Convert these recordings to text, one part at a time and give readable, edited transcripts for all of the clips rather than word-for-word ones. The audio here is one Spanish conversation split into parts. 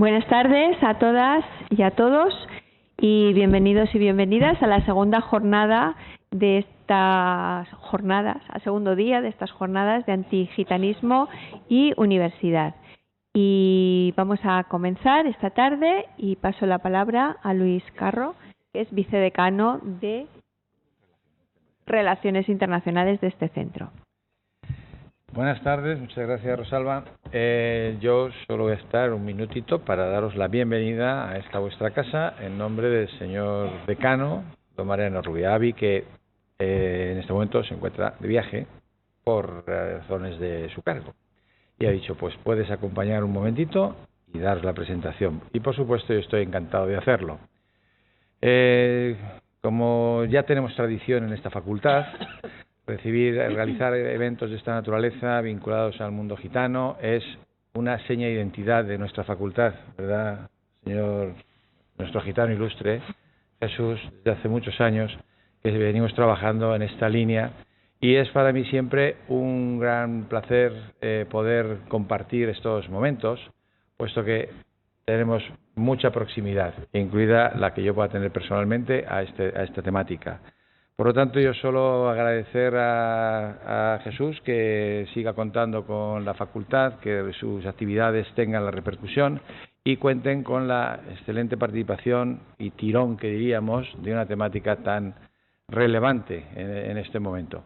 Buenas tardes a todas y a todos y bienvenidos y bienvenidas a la segunda jornada de estas jornadas, al segundo día de estas jornadas de antigitanismo y universidad. Y vamos a comenzar esta tarde y paso la palabra a Luis Carro, que es vicedecano de Relaciones Internacionales de este centro. Buenas tardes, muchas gracias Rosalba. Yo solo voy a estar un minutito para daros la bienvenida a esta vuestra casa en nombre del señor decano, don Mariano Rubiavi, que en este momento se encuentra de viaje por razones de su cargo. Y ha dicho, pues puedes acompañar un momentito y dar la presentación. Y por supuesto yo estoy encantado de hacerlo. Como ya tenemos tradición en esta facultad, realizar eventos de esta naturaleza vinculados al mundo gitano es una seña de identidad de nuestra facultad, ¿verdad, señor, nuestro gitano ilustre, Jesús? Desde hace muchos años que venimos trabajando en esta línea y es para mí siempre un gran placer poder compartir estos momentos, puesto que tenemos mucha proximidad, incluida la que yo pueda tener personalmente a esta temática. Por lo tanto, yo solo agradecer a Jesús que siga contando con la facultad, que sus actividades tengan la repercusión y cuenten con la excelente participación y tirón, que diríamos, de una temática tan relevante en este momento.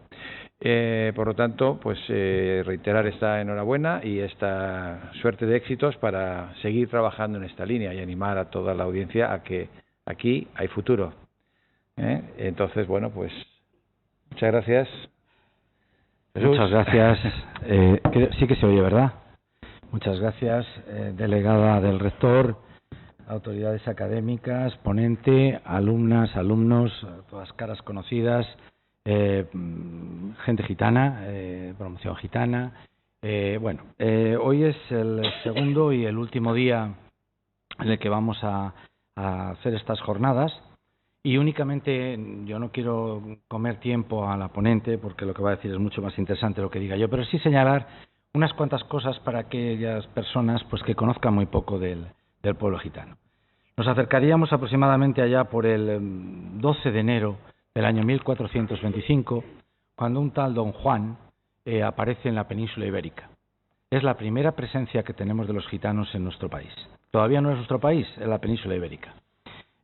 Por lo tanto, pues reiterar esta enhorabuena y esta suerte de éxitos para seguir trabajando en esta línea y animar a toda la audiencia a que aquí hay futuro. Entonces, bueno, pues muchas gracias. Jesús. Muchas gracias. Sí que se oye, ¿verdad? Muchas gracias, delegada del rector, autoridades académicas, ponente, alumnas, alumnos, todas caras conocidas, gente gitana, promoción gitana. Hoy es el segundo y el último día en el que vamos a hacer estas jornadas. Y únicamente, yo no quiero comer tiempo a la ponente, porque lo que va a decir es mucho más interesante lo que diga yo, pero sí señalar unas cuantas cosas para aquellas personas pues que conozcan muy poco del pueblo gitano. Nos acercaríamos aproximadamente allá por el 12 de enero del año 1425, cuando un tal don Juan aparece en la península ibérica. Es la primera presencia que tenemos de los gitanos en nuestro país. Todavía no es nuestro país, es la península ibérica.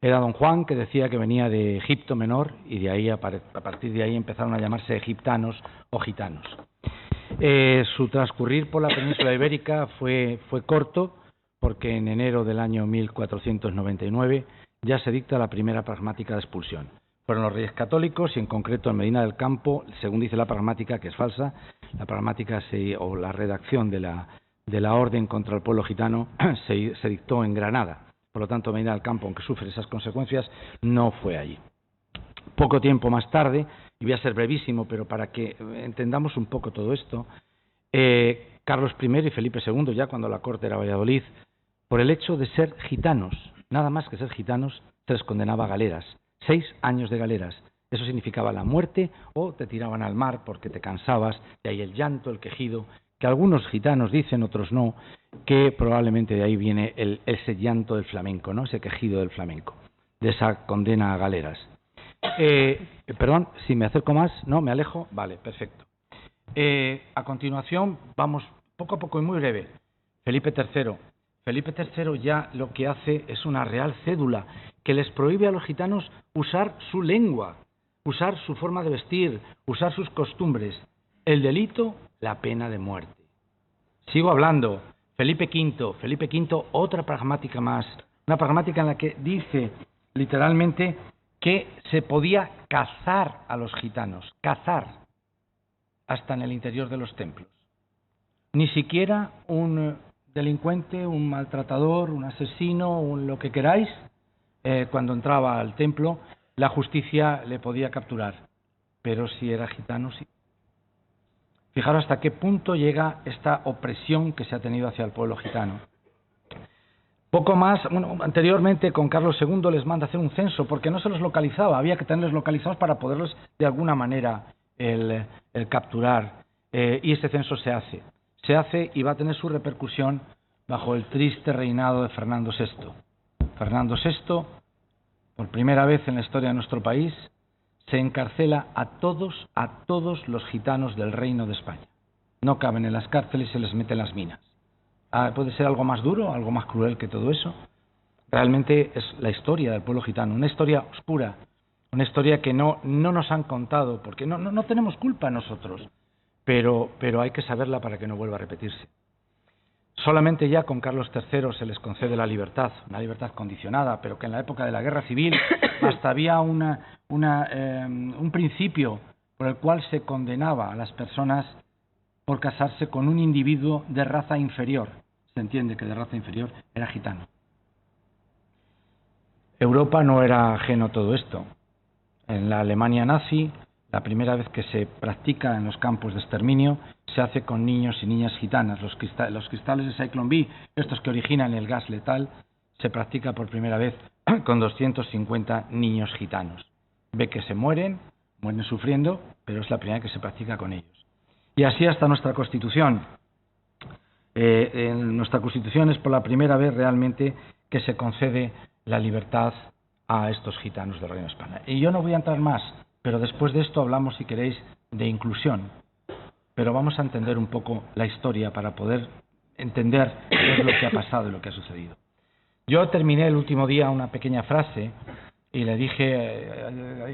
Era don Juan, que decía que venía de Egipto Menor, y de ahí a partir de ahí empezaron a llamarse egiptanos o gitanos. Su transcurrir por la península ibérica fue corto, porque en enero del año 1499 ya se dicta la primera pragmática de expulsión. Fueron los reyes católicos y en concreto en Medina del Campo, según dice la pragmática, que es falsa, la pragmática o la redacción de la orden contra el pueblo gitano se dictó en Granada. Por lo tanto, Medina del Campo, aunque sufre esas consecuencias, no fue allí. Poco tiempo más tarde, y voy a ser brevísimo, pero para que entendamos un poco todo esto, Carlos I y Felipe II, ya cuando la corte era Valladolid, por el hecho de ser gitanos, nada más que ser gitanos, se les condenaba a galeras, 6 años de galeras. Eso significaba la muerte o te tiraban al mar porque te cansabas, y ahí el llanto, el quejido, que algunos gitanos dicen, otros no, que probablemente de ahí viene ese llanto del flamenco, ¿no? Ese quejido del flamenco, de esa condena a galeras. Perdón, si me acerco más, ¿no? ¿Me alejo? Vale, perfecto. A continuación, vamos poco a poco y muy breve. Felipe III. Felipe III ya lo que hace es una real cédula que les prohíbe a los gitanos usar su lengua, usar su forma de vestir, usar sus costumbres. El delito, la pena de muerte. Sigo hablando. Felipe V, otra pragmática más. Una pragmática en la que dice literalmente que se podía cazar a los gitanos. Cazar. Hasta en el interior de los templos. Ni siquiera un delincuente, un maltratador, un asesino, lo que queráis, cuando entraba al templo, la justicia le podía capturar. Pero si era gitano, sí. Fijaros hasta qué punto llega esta opresión que se ha tenido hacia el pueblo gitano. Poco más, anteriormente con Carlos II les manda hacer un censo porque no se los localizaba, había que tenerlos localizados para poderlos de alguna manera el capturar, y ese censo se hace y va a tener su repercusión bajo el triste reinado de Fernando VI. Fernando VI, por primera vez en la historia de nuestro país, se encarcela a todos los gitanos del Reino de España. No caben en las cárceles y se les mete en las minas. ¿Puede ser algo más duro, algo más cruel que todo eso? Realmente es la historia del pueblo gitano, una historia oscura, una historia que no nos han contado, porque no tenemos culpa nosotros, pero hay que saberla para que no vuelva a repetirse. Solamente ya con Carlos III se les concede la libertad, una libertad condicionada, pero que en la época de la Guerra Civil hasta había un principio por el cual se condenaba a las personas por casarse con un individuo de raza inferior. Se entiende que de raza inferior era gitano. Europa no era ajeno a todo esto. En la Alemania nazi, la primera vez que se practica en los campos de exterminio se hace con niños y niñas gitanas. Los cristales de Zyklon B, estos que originan el gas letal, se practica por primera vez con 250 niños gitanos. Ve que se mueren sufriendo, pero es la primera vez que se practica con ellos. Y así hasta nuestra Constitución. En nuestra Constitución es por la primera vez realmente que se concede la libertad a estos gitanos del Reino de España. Y yo no voy a entrar más, pero después de esto hablamos, si queréis, de inclusión. Pero vamos a entender un poco la historia para poder entender qué es lo que ha pasado y lo que ha sucedido. Yo terminé el último día una pequeña frase y le dije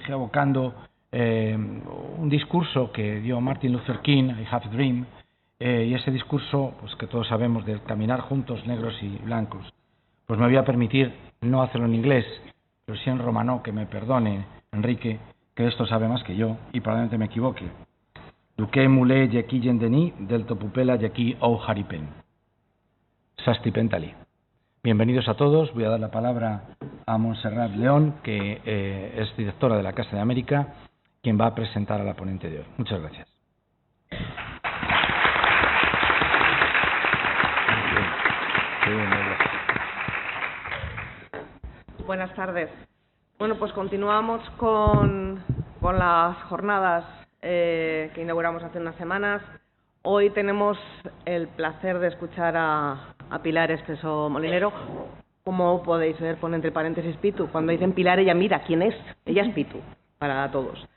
evocando un discurso que dio Martin Luther King, I Have a Dream, y ese discurso, pues que todos sabemos, de caminar juntos negros y blancos, pues me voy a permitir no hacerlo en inglés, pero sí en romano, que me perdone Enrique, que esto sabe más que yo y probablemente me equivoque. Duque mule yeki yendeni del topupela yeki ou haripen. Sasti pentali. Bienvenidos a todos. Voy a dar la palabra a Montserrat León, que es directora de la Casa de América, quien va a presentar a la ponente de hoy. Muchas gracias. Buenas tardes. Bueno, pues continuamos con las jornadas que inauguramos hace unas semanas. Hoy tenemos el placer de escuchar a Pilar Espeso Molinero. Como podéis ver, pone entre paréntesis Pitu. Cuando dicen Pilar, ella mira quién es. Ella es Pitu, para todos.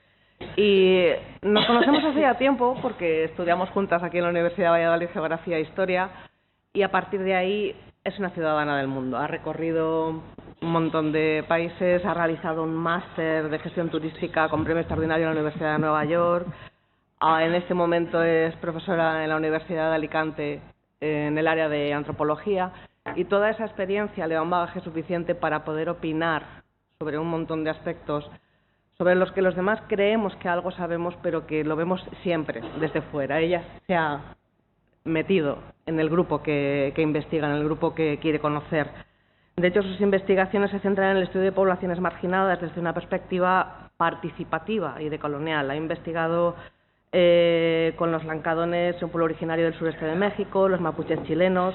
Y nos conocemos hace ya tiempo porque estudiamos juntas aquí en la Universidad de Valladolid Geografía e Historia, y a partir de ahí es una ciudadana del mundo. Ha recorrido un montón de países, ha realizado un máster de gestión turística con premio extraordinario en la Universidad de Nueva York. En este momento es profesora en la Universidad de Alicante en el área de antropología, y toda esa experiencia le da un bagaje suficiente para poder opinar sobre un montón de aspectos sobre los que los demás creemos que algo sabemos, pero que lo vemos siempre desde fuera. Ella se ha metido en el grupo que investiga, en el grupo que quiere conocer. De hecho, sus investigaciones se centran en el estudio de poblaciones marginadas desde una perspectiva participativa y decolonial. Ha investigado con los lancadones, un pueblo originario del sureste de México, los mapuches chilenos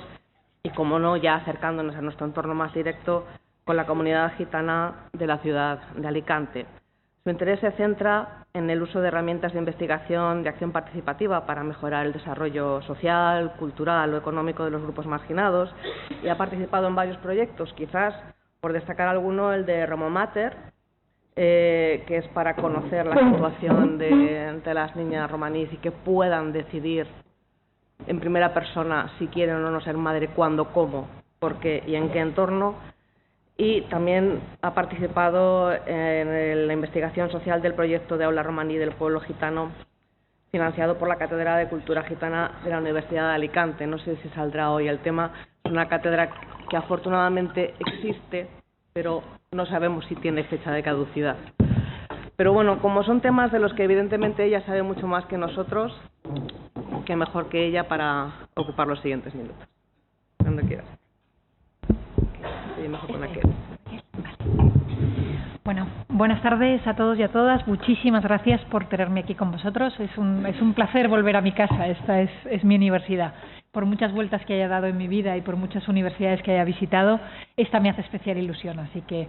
y, como no, ya acercándonos a nuestro entorno más directo, con la comunidad gitana de la ciudad de Alicante. Su interés se centra en el uso de herramientas de investigación de acción participativa para mejorar el desarrollo social, cultural o económico de los grupos marginados, y ha participado en varios proyectos, quizás por destacar alguno el de Romo Mater, que es para conocer la situación de las niñas romaníes y que puedan decidir en primera persona si quieren o no ser madre, cuándo, cómo, por qué y en qué entorno. Y también ha participado en la investigación social del proyecto de aula romaní del pueblo gitano, financiado por la Cátedra de Cultura Gitana de la Universidad de Alicante. No sé si saldrá hoy el tema. Es una cátedra que afortunadamente existe, pero no sabemos si tiene fecha de caducidad. Pero bueno, como son temas de los que evidentemente ella sabe mucho más que nosotros, qué mejor que ella para ocupar los siguientes minutos. Cuando quieras. Bueno, buenas tardes a todos y a todas. Muchísimas gracias por tenerme aquí con vosotros. Es un placer volver a mi casa. Esta es mi universidad. Por muchas vueltas que haya dado en mi vida y por muchas universidades que haya visitado, esta me hace especial ilusión. Así que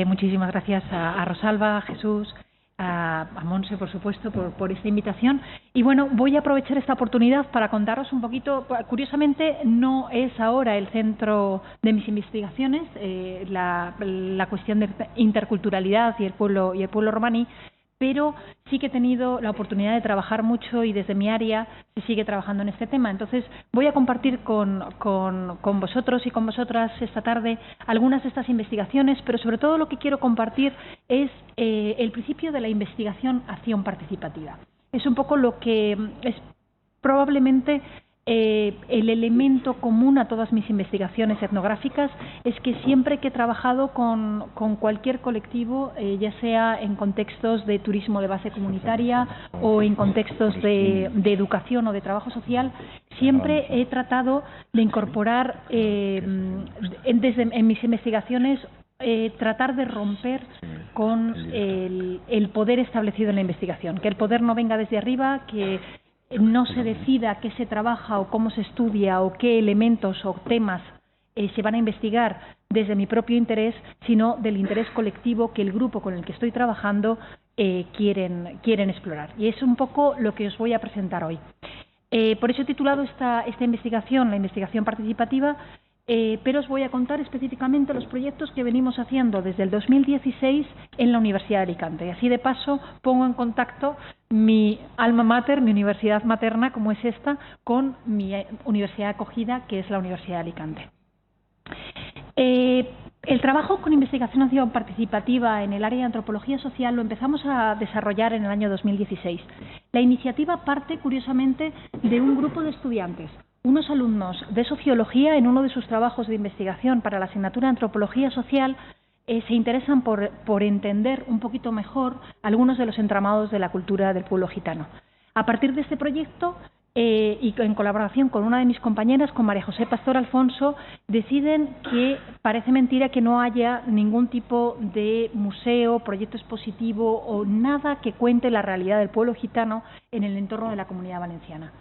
muchísimas gracias a Rosalba, a Jesús a Monse, por supuesto, por esta invitación. Y bueno, voy a aprovechar esta oportunidad para contaros un poquito. Curiosamente, no es ahora el centro de mis investigaciones la cuestión de interculturalidad y el pueblo romaní, pero sí que he tenido la oportunidad de trabajar mucho y desde mi área se sigue trabajando en este tema. Entonces, voy a compartir con vosotros y con vosotras esta tarde algunas de estas investigaciones, pero sobre todo lo que quiero compartir es el principio de la investigación-acción participativa. Es un poco lo que es probablemente el elemento común a todas mis investigaciones etnográficas, es que siempre que he trabajado con cualquier colectivo, ya sea en contextos de turismo de base comunitaria o en contextos de educación o de trabajo social, siempre he tratado de incorporar en mis investigaciones tratar de romper con el poder establecido en la investigación, que el poder no venga desde arriba, que no se decida qué se trabaja o cómo se estudia o qué elementos o temas se van a investigar desde mi propio interés, sino del interés colectivo que el grupo con el que estoy trabajando quieren explorar. Y es un poco lo que os voy a presentar hoy. Por eso he titulado esta investigación, la investigación participativa, pero os voy a contar específicamente los proyectos que venimos haciendo desde el 2016 en la Universidad de Alicante. Y así de paso pongo en contacto mi alma mater, mi universidad materna, como es esta, con mi universidad acogida, que es la Universidad de Alicante. El trabajo con investigación participativa en el área de antropología social lo empezamos a desarrollar en el año 2016. La iniciativa parte, curiosamente, de un grupo de estudiantes. Unos alumnos de sociología, en uno de sus trabajos de investigación para la asignatura de antropología social, se interesan por entender un poquito mejor algunos de los entramados de la cultura del pueblo gitano. A partir de este proyecto, y en colaboración con una de mis compañeras, con María José Pastor Alfonso, deciden que parece mentira que no haya ningún tipo de museo, proyecto expositivo o nada que cuente la realidad del pueblo gitano en el entorno de la Comunidad Valenciana.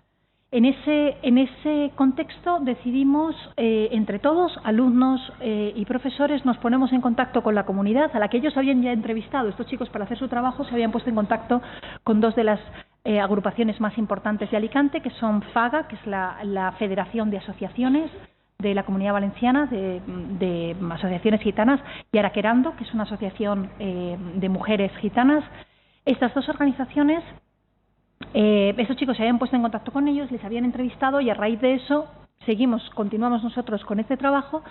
En ese contexto decidimos, entre todos, alumnos y profesores, nos ponemos en contacto con la comunidad a la que ellos habían ya entrevistado. Estos chicos, para hacer su trabajo, se habían puesto en contacto con dos de las agrupaciones más importantes de Alicante, que son FAGA, que es la Federación de Asociaciones de la Comunidad Valenciana, de asociaciones gitanas, y Araquerando, que es una asociación de mujeres gitanas. Estas dos organizaciones, estos chicos se habían puesto en contacto con ellos, les habían entrevistado y a raíz de eso continuamos nosotros con este trabajo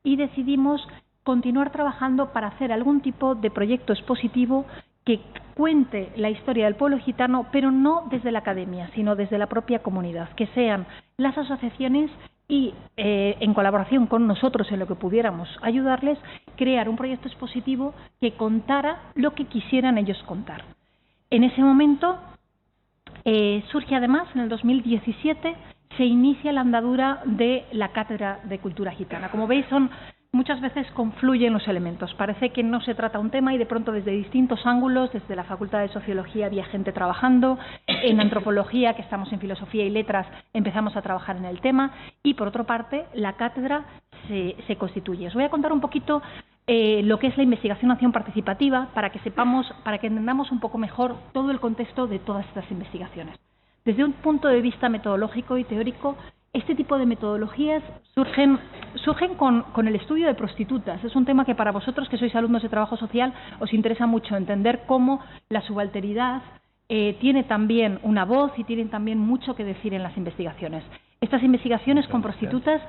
y decidimos continuar trabajando para hacer algún tipo de proyecto expositivo que cuente la historia del pueblo gitano, pero no desde la academia, sino desde la propia comunidad, que sean las asociaciones y, en colaboración con nosotros en lo que pudiéramos ayudarles, crear un proyecto expositivo que contara lo que quisieran ellos contar. En ese momento surge además, en el 2017, se inicia la andadura de la Cátedra de Cultura Gitana. Como veis, muchas veces confluyen los elementos. Parece que no se trata un tema y de pronto desde distintos ángulos, desde la Facultad de Sociología había gente trabajando, en Antropología, que estamos en Filosofía y Letras, empezamos a trabajar en el tema y, por otra parte, la cátedra se constituye. Os voy a contar un poquito lo que es la investigación-acción participativa para que entendamos un poco mejor todo el contexto de todas estas investigaciones. Desde un punto de vista metodológico y teórico, este tipo de metodologías surgen con el estudio de prostitutas. Es un tema que para vosotros, que sois alumnos de trabajo social, os interesa mucho entender cómo la subalteridad tiene también una voz y tiene también mucho que decir en las investigaciones. Estas investigaciones con prostitutas,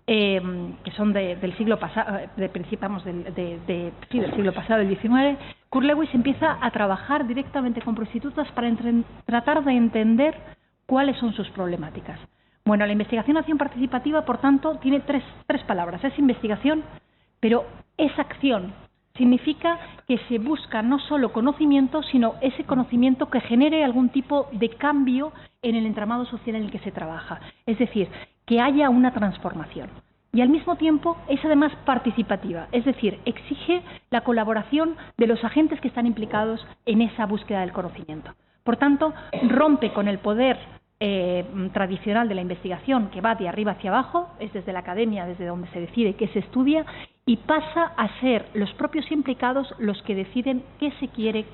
que son del siglo pasado, del siglo pasado, del XIX, Kurt Lewis empieza a trabajar directamente con prostitutas para tratar de entender cuáles son sus problemáticas. Bueno, la investigación-acción participativa, por tanto, tiene tres palabras. Es investigación, pero es acción. Significa que se busca no solo conocimiento, sino ese conocimiento que genere algún tipo de cambio en el entramado social en el que se trabaja. Es decir, que haya una transformación. Y al mismo tiempo es además participativa, es decir, exige la colaboración de los agentes que están implicados en esa búsqueda del conocimiento. Por tanto, rompe con el poder tradicional de la investigación, que va de arriba hacia abajo, es desde la academia, desde donde se decide qué se estudia, y pasa a ser los propios implicados los que deciden qué se quiere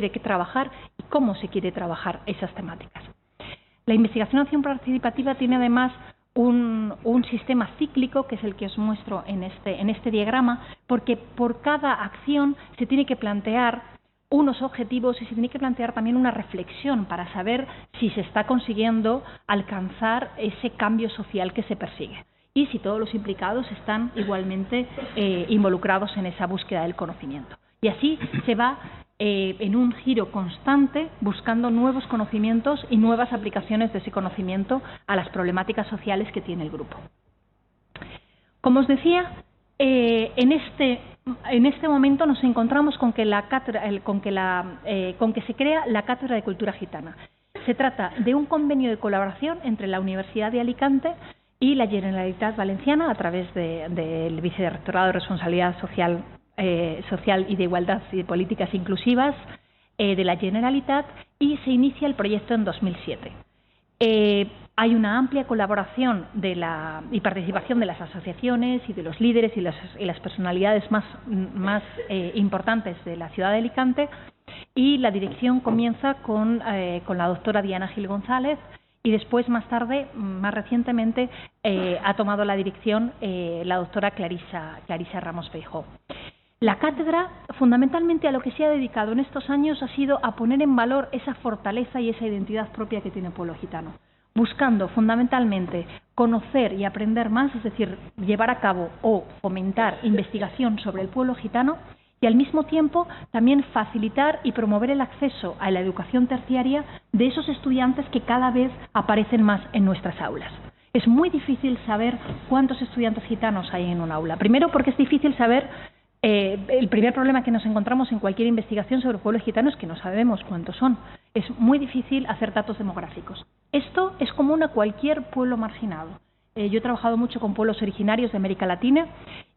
que trabajar y cómo se quiere trabajar esas temáticas. La investigación acción participativa tiene además un sistema cíclico, que es el que os muestro en este diagrama, porque por cada acción se tiene que plantear unos objetivos y se tiene que plantear también una reflexión para saber si se está consiguiendo alcanzar ese cambio social que se persigue y si todos los implicados están igualmente involucrados en esa búsqueda del conocimiento. Y así se va en un giro constante buscando nuevos conocimientos y nuevas aplicaciones de ese conocimiento a las problemáticas sociales que tiene el grupo. Como os decía, en este momento nos encontramos con que se crea la Cátedra de Cultura Gitana. Se trata de un convenio de colaboración entre la Universidad de Alicante y la Generalitat Valenciana a través del Vicerrectorado de Responsabilidad Social y de Igualdad y de Políticas Inclusivas de la Generalitat, y se inicia el proyecto en 2007. Hay una amplia colaboración y participación de las asociaciones y de los líderes y las personalidades más importantes de la ciudad de Alicante, y la dirección comienza con la doctora Diana Gil González, y después, más tarde, más recientemente, ha tomado la dirección la doctora Clarisa Ramos Feijó. La cátedra, fundamentalmente, a lo que se ha dedicado en estos años ha sido a poner en valor esa fortaleza y esa identidad propia que tiene el pueblo gitano, buscando fundamentalmente conocer y aprender más, es decir, llevar a cabo o fomentar investigación sobre el pueblo gitano, y al mismo tiempo también facilitar y promover el acceso a la educación terciaria de esos estudiantes que cada vez aparecen más en nuestras aulas. Es muy difícil saber cuántos estudiantes gitanos hay en un aula. Primero, porque es difícil saber. El primer problema que nos encontramos en cualquier investigación sobre el pueblo gitano es que no sabemos cuántos son. Es muy difícil hacer datos demográficos. Esto es común a cualquier pueblo marginado. Yo he trabajado mucho con pueblos originarios de América Latina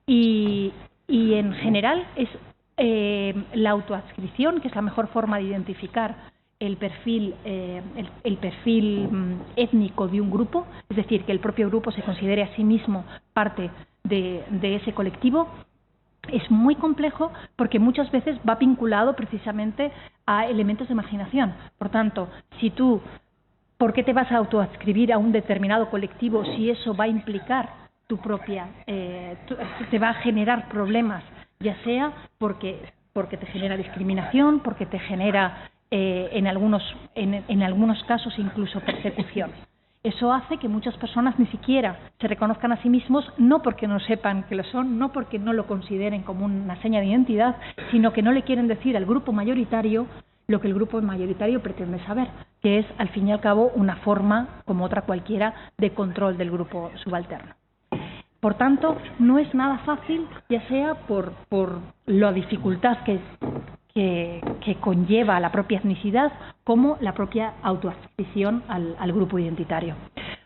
y en general es la autoadscripción, que es la mejor forma de identificar el perfil étnico de un grupo, es decir, que el propio grupo se considere a sí mismo parte de ese colectivo. Es muy complejo porque muchas veces va vinculado precisamente a elementos de marginación. Por tanto, ¿por qué te vas a autoadscribir a un determinado colectivo si eso va a implicar te va a generar problemas, ya sea porque te genera discriminación, porque te genera en algunos casos incluso persecución? Eso hace que muchas personas ni siquiera se reconozcan a sí mismos, no porque no sepan que lo son, no porque no lo consideren como una seña de identidad, sino que no le quieren decir al grupo mayoritario lo que el grupo mayoritario pretende saber, que es, al fin y al cabo, una forma, como otra cualquiera, de control del grupo subalterno. Por tanto, no es nada fácil, ya sea por la dificultad que conlleva la propia etnicidad, como la propia autoadscripción al grupo identitario.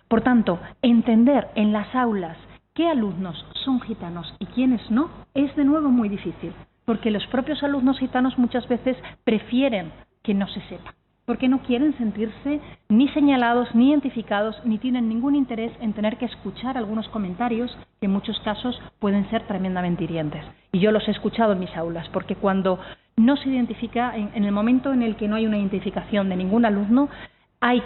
Por tanto, entender en las aulas qué alumnos son gitanos y quiénes no es de nuevo muy difícil, porque los propios alumnos gitanos muchas veces prefieren que no se sepa, porque no quieren sentirse ni señalados, ni identificados, ni tienen ningún interés en tener que escuchar algunos comentarios que en muchos casos pueden ser tremendamente hirientes. Y yo los he escuchado en mis aulas, porque cuando no se identifica, en el momento en el que no hay una identificación de ningún alumno, hay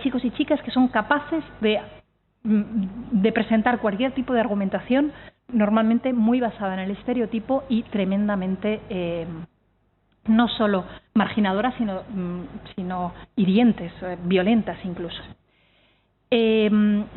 chicos y chicas que son capaces de presentar cualquier tipo de argumentación, normalmente muy basada en el estereotipo y tremendamente no solo marginadoras, sino hirientes, violentas incluso.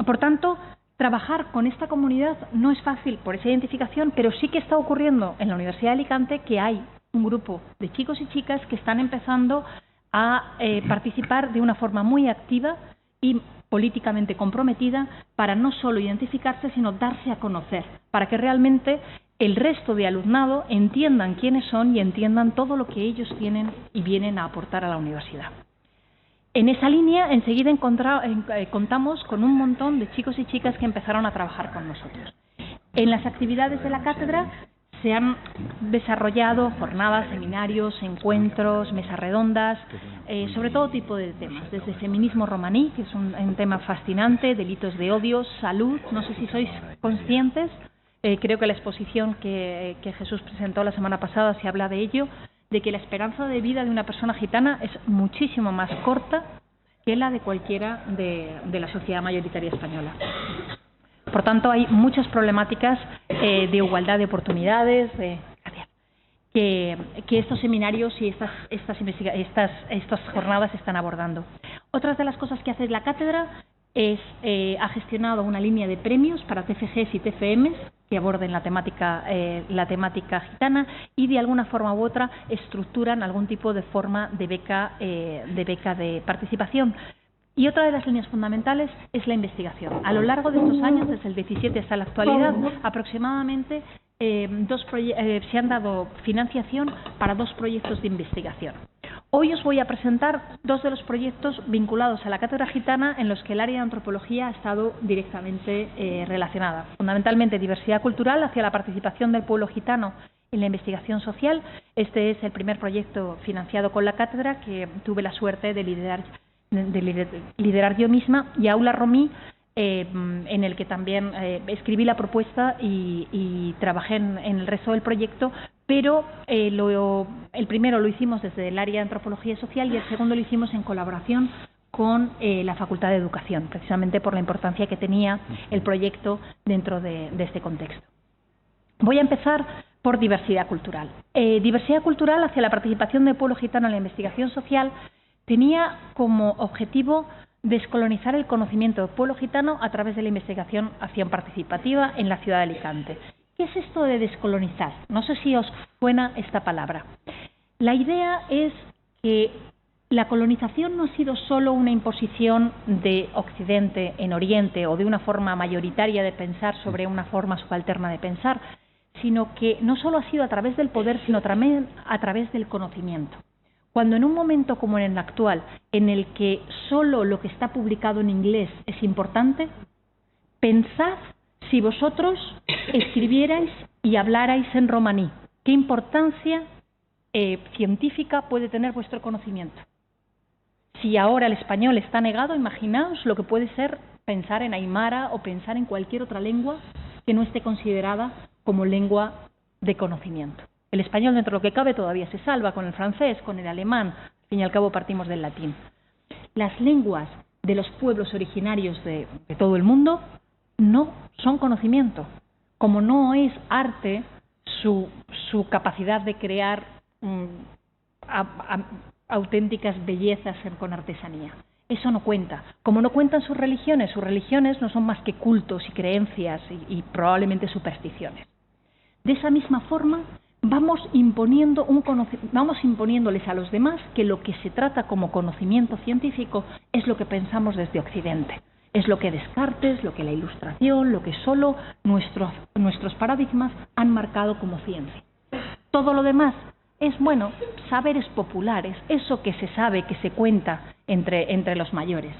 Por tanto, trabajar con esta comunidad no es fácil por esa identificación, pero sí que está ocurriendo en la Universidad de Alicante que hay un grupo de chicos y chicas que están empezando a participar de una forma muy activa y políticamente comprometida para no solo identificarse, sino darse a conocer, para que realmente el resto de alumnado entiendan quiénes son y entiendan todo lo que ellos tienen y vienen a aportar a la universidad. En esa línea, enseguida contamos con un montón de chicos y chicas que empezaron a trabajar con nosotros. En las actividades de la cátedra se han desarrollado jornadas, seminarios, encuentros, mesas redondas, sobre todo tipo de temas, desde feminismo romaní, que es un tema fascinante, delitos de odio, salud, no sé si sois conscientes, creo que la exposición que Jesús presentó la semana pasada se habla de ello, de que la esperanza de vida de una persona gitana es muchísimo más corta que la de cualquiera de la sociedad mayoritaria española. Por tanto, hay muchas problemáticas de igualdad de oportunidades, que estos seminarios y estas jornadas están abordando. Otras de las cosas que hace la cátedra ha gestionado una línea de premios para TFGs y TFMs que aborden la temática gitana y de alguna forma u otra estructuran algún tipo de forma de beca de participación. Y otra de las líneas fundamentales es la investigación. A lo largo de estos años, desde el 17 hasta la actualidad, aproximadamente se han dado financiación para 2 proyectos de investigación. Hoy os voy a presentar 2 de los proyectos vinculados a la cátedra gitana en los que el área de antropología ha estado directamente relacionada. Fundamentalmente diversidad cultural hacia la participación del pueblo gitano en la investigación social. Este es el primer proyecto financiado con la cátedra que tuve la suerte de liderar yo misma, y Aula Romí, en el que también escribí la propuesta y trabajé en el resto del proyecto, pero el primero lo hicimos desde el área de antropología social y el segundo lo hicimos en colaboración con la Facultad de Educación, precisamente por la importancia que tenía el proyecto dentro de este contexto. Voy a empezar por diversidad cultural. Diversidad cultural hacia la participación del pueblo gitano en la investigación social tenía como objetivo descolonizar el conocimiento del pueblo gitano a través de la investigación acción participativa en la ciudad de Alicante. ¿Qué es esto de descolonizar? No sé si os suena esta palabra. La idea es que la colonización no ha sido solo una imposición de Occidente en Oriente o de una forma mayoritaria de pensar sobre una forma subalterna de pensar, sino que no solo ha sido a través del poder, sino también a través del conocimiento. Cuando en un momento como en el actual, en el que solo lo que está publicado en inglés es importante, pensad si vosotros escribierais y hablarais en romaní. ¿Qué importancia científica puede tener vuestro conocimiento? Si ahora el español está negado, imaginaos lo que puede ser pensar en aymara o pensar en cualquier otra lengua que no esté considerada como lengua de conocimiento. El español, dentro de lo que cabe, todavía se salva con el francés, con el alemán, al fin y al cabo partimos del latín. Las lenguas de los pueblos originarios de todo el mundo no son conocimiento, como no es arte su capacidad de crear auténticas bellezas con artesanía. Eso no cuenta. Como no cuentan sus religiones no son más que cultos y creencias y probablemente supersticiones. De esa misma forma, vamos imponiéndoles a los demás que lo que se trata como conocimiento científico es lo que pensamos desde Occidente. Es lo que Descartes, lo que la Ilustración, lo que solo nuestros paradigmas han marcado como ciencia. Todo lo demás es, saberes populares, eso que se sabe, que se cuenta entre los mayores.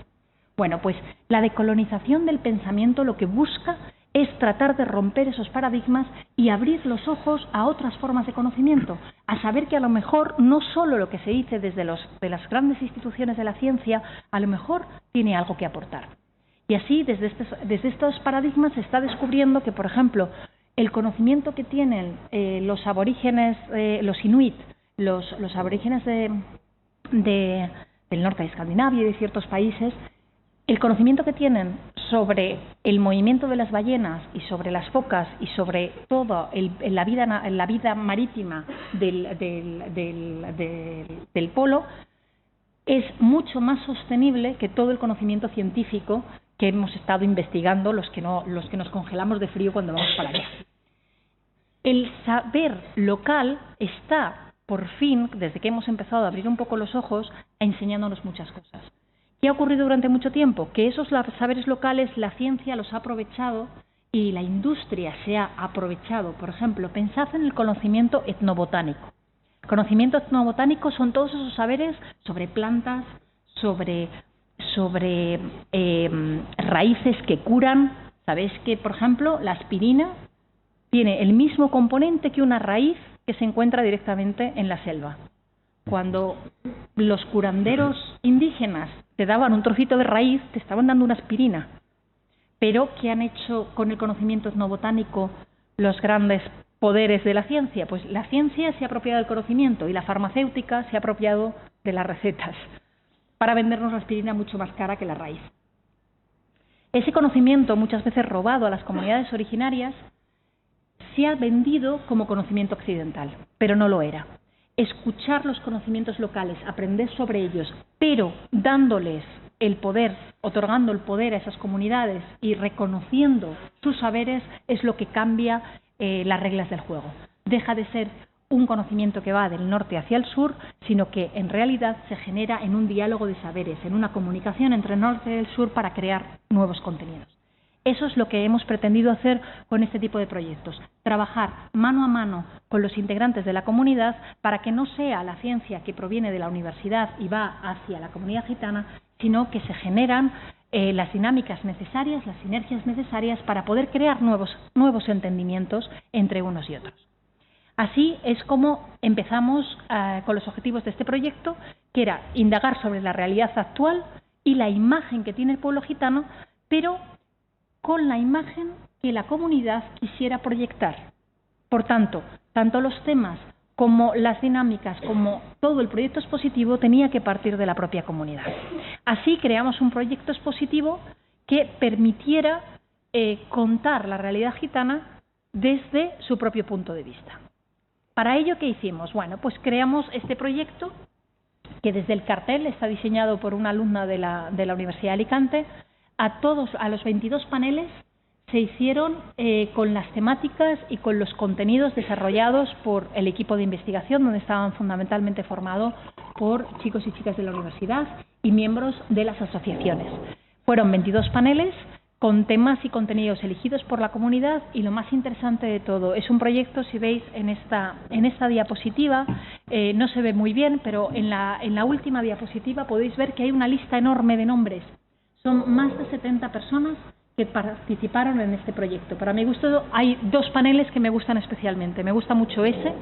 Bueno, pues la decolonización del pensamiento lo que busca es tratar de romper esos paradigmas y abrir los ojos a otras formas de conocimiento, a saber que a lo mejor no solo lo que se dice desde de las grandes instituciones de la ciencia, a lo mejor tiene algo que aportar. Y así, desde estos paradigmas se está descubriendo que, por ejemplo, el conocimiento que tienen los aborígenes, los inuit, los aborígenes del norte de Escandinavia y de ciertos países, el conocimiento que tienen sobre el movimiento de las ballenas y sobre las focas y sobre todo la vida marítima del polo es mucho más sostenible que todo el conocimiento científico que hemos estado investigando los que nos congelamos de frío cuando vamos para allá. El saber local está, por fin, desde que hemos empezado a abrir un poco los ojos, enseñándonos muchas cosas. ¿Qué ha ocurrido durante mucho tiempo? Que esos saberes locales la ciencia los ha aprovechado y la industria se ha aprovechado. Por ejemplo, pensad en el conocimiento etnobotánico. El conocimiento etnobotánico son todos esos saberes sobre plantas, sobre raíces que curan. Sabéis que, por ejemplo, la aspirina tiene el mismo componente que una raíz que se encuentra directamente en la selva. Cuando los curanderos indígenas te daban un trocito de raíz, te estaban dando una aspirina. Pero ¿qué han hecho con el conocimiento etnobotánico los grandes poderes de la ciencia? Pues la ciencia se ha apropiado del conocimiento y la farmacéutica se ha apropiado de las recetas para vendernos la aspirina mucho más cara que la raíz. Ese conocimiento, muchas veces robado a las comunidades originarias, se ha vendido como conocimiento occidental, pero no lo era. Escuchar los conocimientos locales, aprender sobre ellos, pero dándoles el poder, otorgando el poder a esas comunidades y reconociendo sus saberes, es lo que cambia las reglas del juego. Deja de ser un conocimiento que va del norte hacia el sur, sino que en realidad se genera en un diálogo de saberes, en una comunicación entre el norte y el sur para crear nuevos contenidos. Eso es lo que hemos pretendido hacer con este tipo de proyectos, trabajar mano a mano con los integrantes de la comunidad para que no sea la ciencia que proviene de la universidad y va hacia la comunidad gitana, sino que se generan las dinámicas necesarias, las sinergias necesarias para poder crear nuevos entendimientos entre unos y otros. Así es como empezamos con los objetivos de este proyecto, que era indagar sobre la realidad actual y la imagen que tiene el pueblo gitano, pero con la imagen que la comunidad quisiera proyectar. Por tanto, tanto los temas como las dinámicas, como todo el proyecto expositivo tenía que partir de la propia comunidad. Así creamos un proyecto expositivo que permitiera contar la realidad gitana desde su propio punto de vista. Para ello, ¿qué hicimos? Bueno, pues creamos este proyecto que desde el cartel está diseñado por una alumna de la Universidad de Alicante. A los 22 paneles se hicieron con las temáticas y con los contenidos desarrollados por el equipo de investigación, donde estaban fundamentalmente formados por chicos y chicas de la universidad y miembros de las asociaciones. Fueron 22 paneles con temas y contenidos elegidos por la comunidad, y lo más interesante de todo, es un proyecto, si veis en esta diapositiva, no se ve muy bien, pero en la última diapositiva podéis ver que hay una lista enorme de nombres. Son más de 70 personas que participaron en este proyecto. Para mi gusto hay dos paneles que me gustan especialmente. Me gusta mucho ese,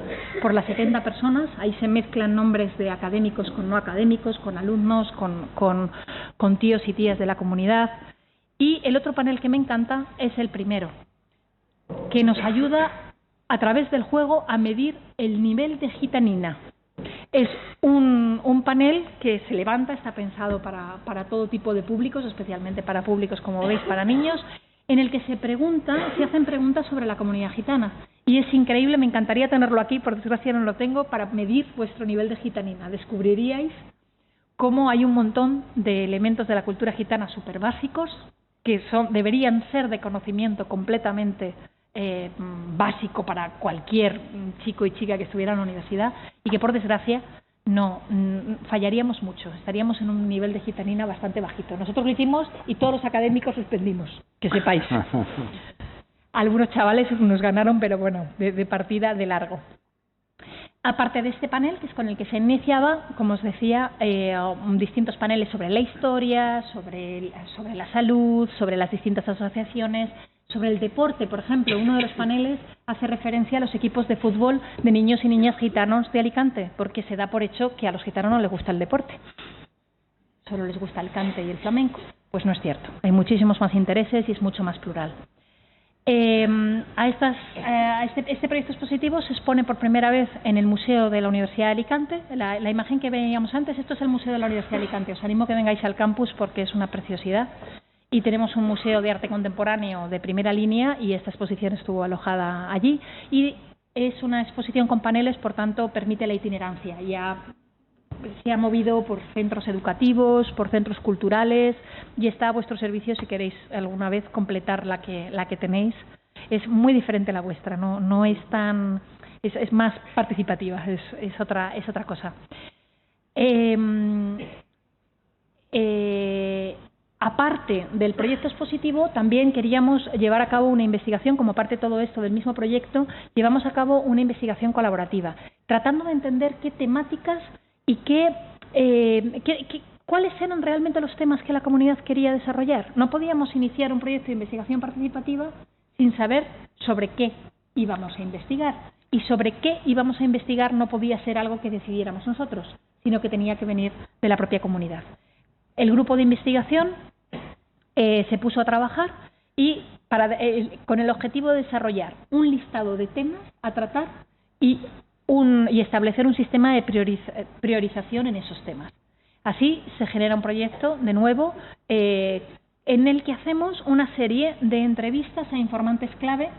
por las 70 personas. Ahí se mezclan nombres de académicos con no académicos, con alumnos, con tíos y tías de la comunidad. Y el otro panel que me encanta es el primero, que nos ayuda a través del juego a medir el nivel de gitanina. Es un panel que se levanta, está pensado para todo tipo de públicos, especialmente para públicos, como veis, para niños, en el que se hacen preguntas sobre la comunidad gitana. Y es increíble, me encantaría tenerlo aquí, por desgracia no lo tengo, para medir vuestro nivel de gitanina. Descubriríais cómo hay un montón de elementos de la cultura gitana súper básicos, que deberían ser de conocimiento completamente básico para cualquier chico y chica que estuviera en la universidad, y que por desgracia fallaríamos mucho, estaríamos en un nivel de gitanina bastante bajito. Nosotros lo hicimos y todos los académicos suspendimos, que sepáis. Algunos chavales nos ganaron, pero bueno, de partida de largo. Aparte de este panel, que es con el que se iniciaba, como os decía, distintos paneles sobre la historia, sobre la salud, sobre las distintas asociaciones, sobre el deporte. Por ejemplo, uno de los paneles hace referencia a los equipos de fútbol de niños y niñas gitanos de Alicante, porque se da por hecho que a los gitanos no les gusta el deporte, solo les gusta el cante y el flamenco. Pues no es cierto, hay muchísimos más intereses y es mucho más plural. Este proyecto expositivo se expone por primera vez en el Museo de la Universidad de Alicante. La imagen que veíamos antes, esto es el Museo de la Universidad de Alicante. Os animo a que vengáis al campus porque es una preciosidad. Y tenemos un museo de arte contemporáneo de primera línea y esta exposición estuvo alojada allí. Y es una exposición con paneles, por tanto, permite la itinerancia. Ya se ha movido por centros educativos, por centros culturales y está a vuestro servicio si queréis alguna vez completar la que tenéis. Es muy diferente a la vuestra, no es tan, es más participativa, es otra cosa. Aparte del proyecto expositivo, también queríamos llevar a cabo una investigación, como parte de todo esto del mismo proyecto, llevamos a cabo una investigación colaborativa, tratando de entender qué temáticas y cuáles eran realmente los temas que la comunidad quería desarrollar. No podíamos iniciar un proyecto de investigación participativa sin saber sobre qué íbamos a investigar. Y sobre qué íbamos a investigar no podía ser algo que decidiéramos nosotros, sino que tenía que venir de la propia comunidad. El grupo de investigación se puso a trabajar y con el objetivo de desarrollar un listado de temas a tratar y establecer un sistema de priorización en esos temas. Así se genera un proyecto, de nuevo, en el que hacemos una serie de entrevistas a informantes clave,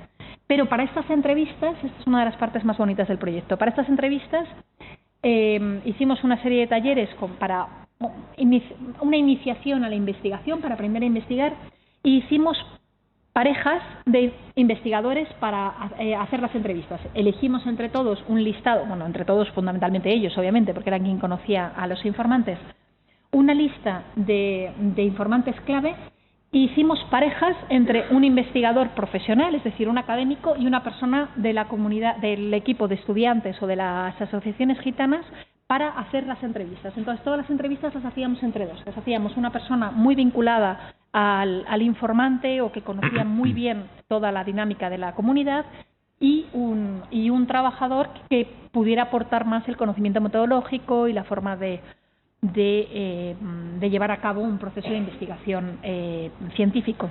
pero para estas entrevistas, esta es una de las partes más bonitas del proyecto, para estas entrevistas hicimos una serie de talleres para una iniciación a la investigación, para aprender a investigar, y hicimos parejas de investigadores para hacer las entrevistas. Elegimos entre todos un listado, bueno, entre todos fundamentalmente ellos, obviamente, porque eran quien conocía a los informantes, una lista de informantes clave, e hicimos parejas entre un investigador profesional, es decir, un académico, y una persona de la comunidad, del equipo de estudiantes o de las asociaciones gitanas, para hacer las entrevistas. Entonces, todas las entrevistas las hacíamos entre dos. Las hacíamos una persona muy vinculada al informante o que conocía muy bien toda la dinámica de la comunidad y un trabajador que pudiera aportar más el conocimiento metodológico y la forma de llevar a cabo un proceso de investigación científico.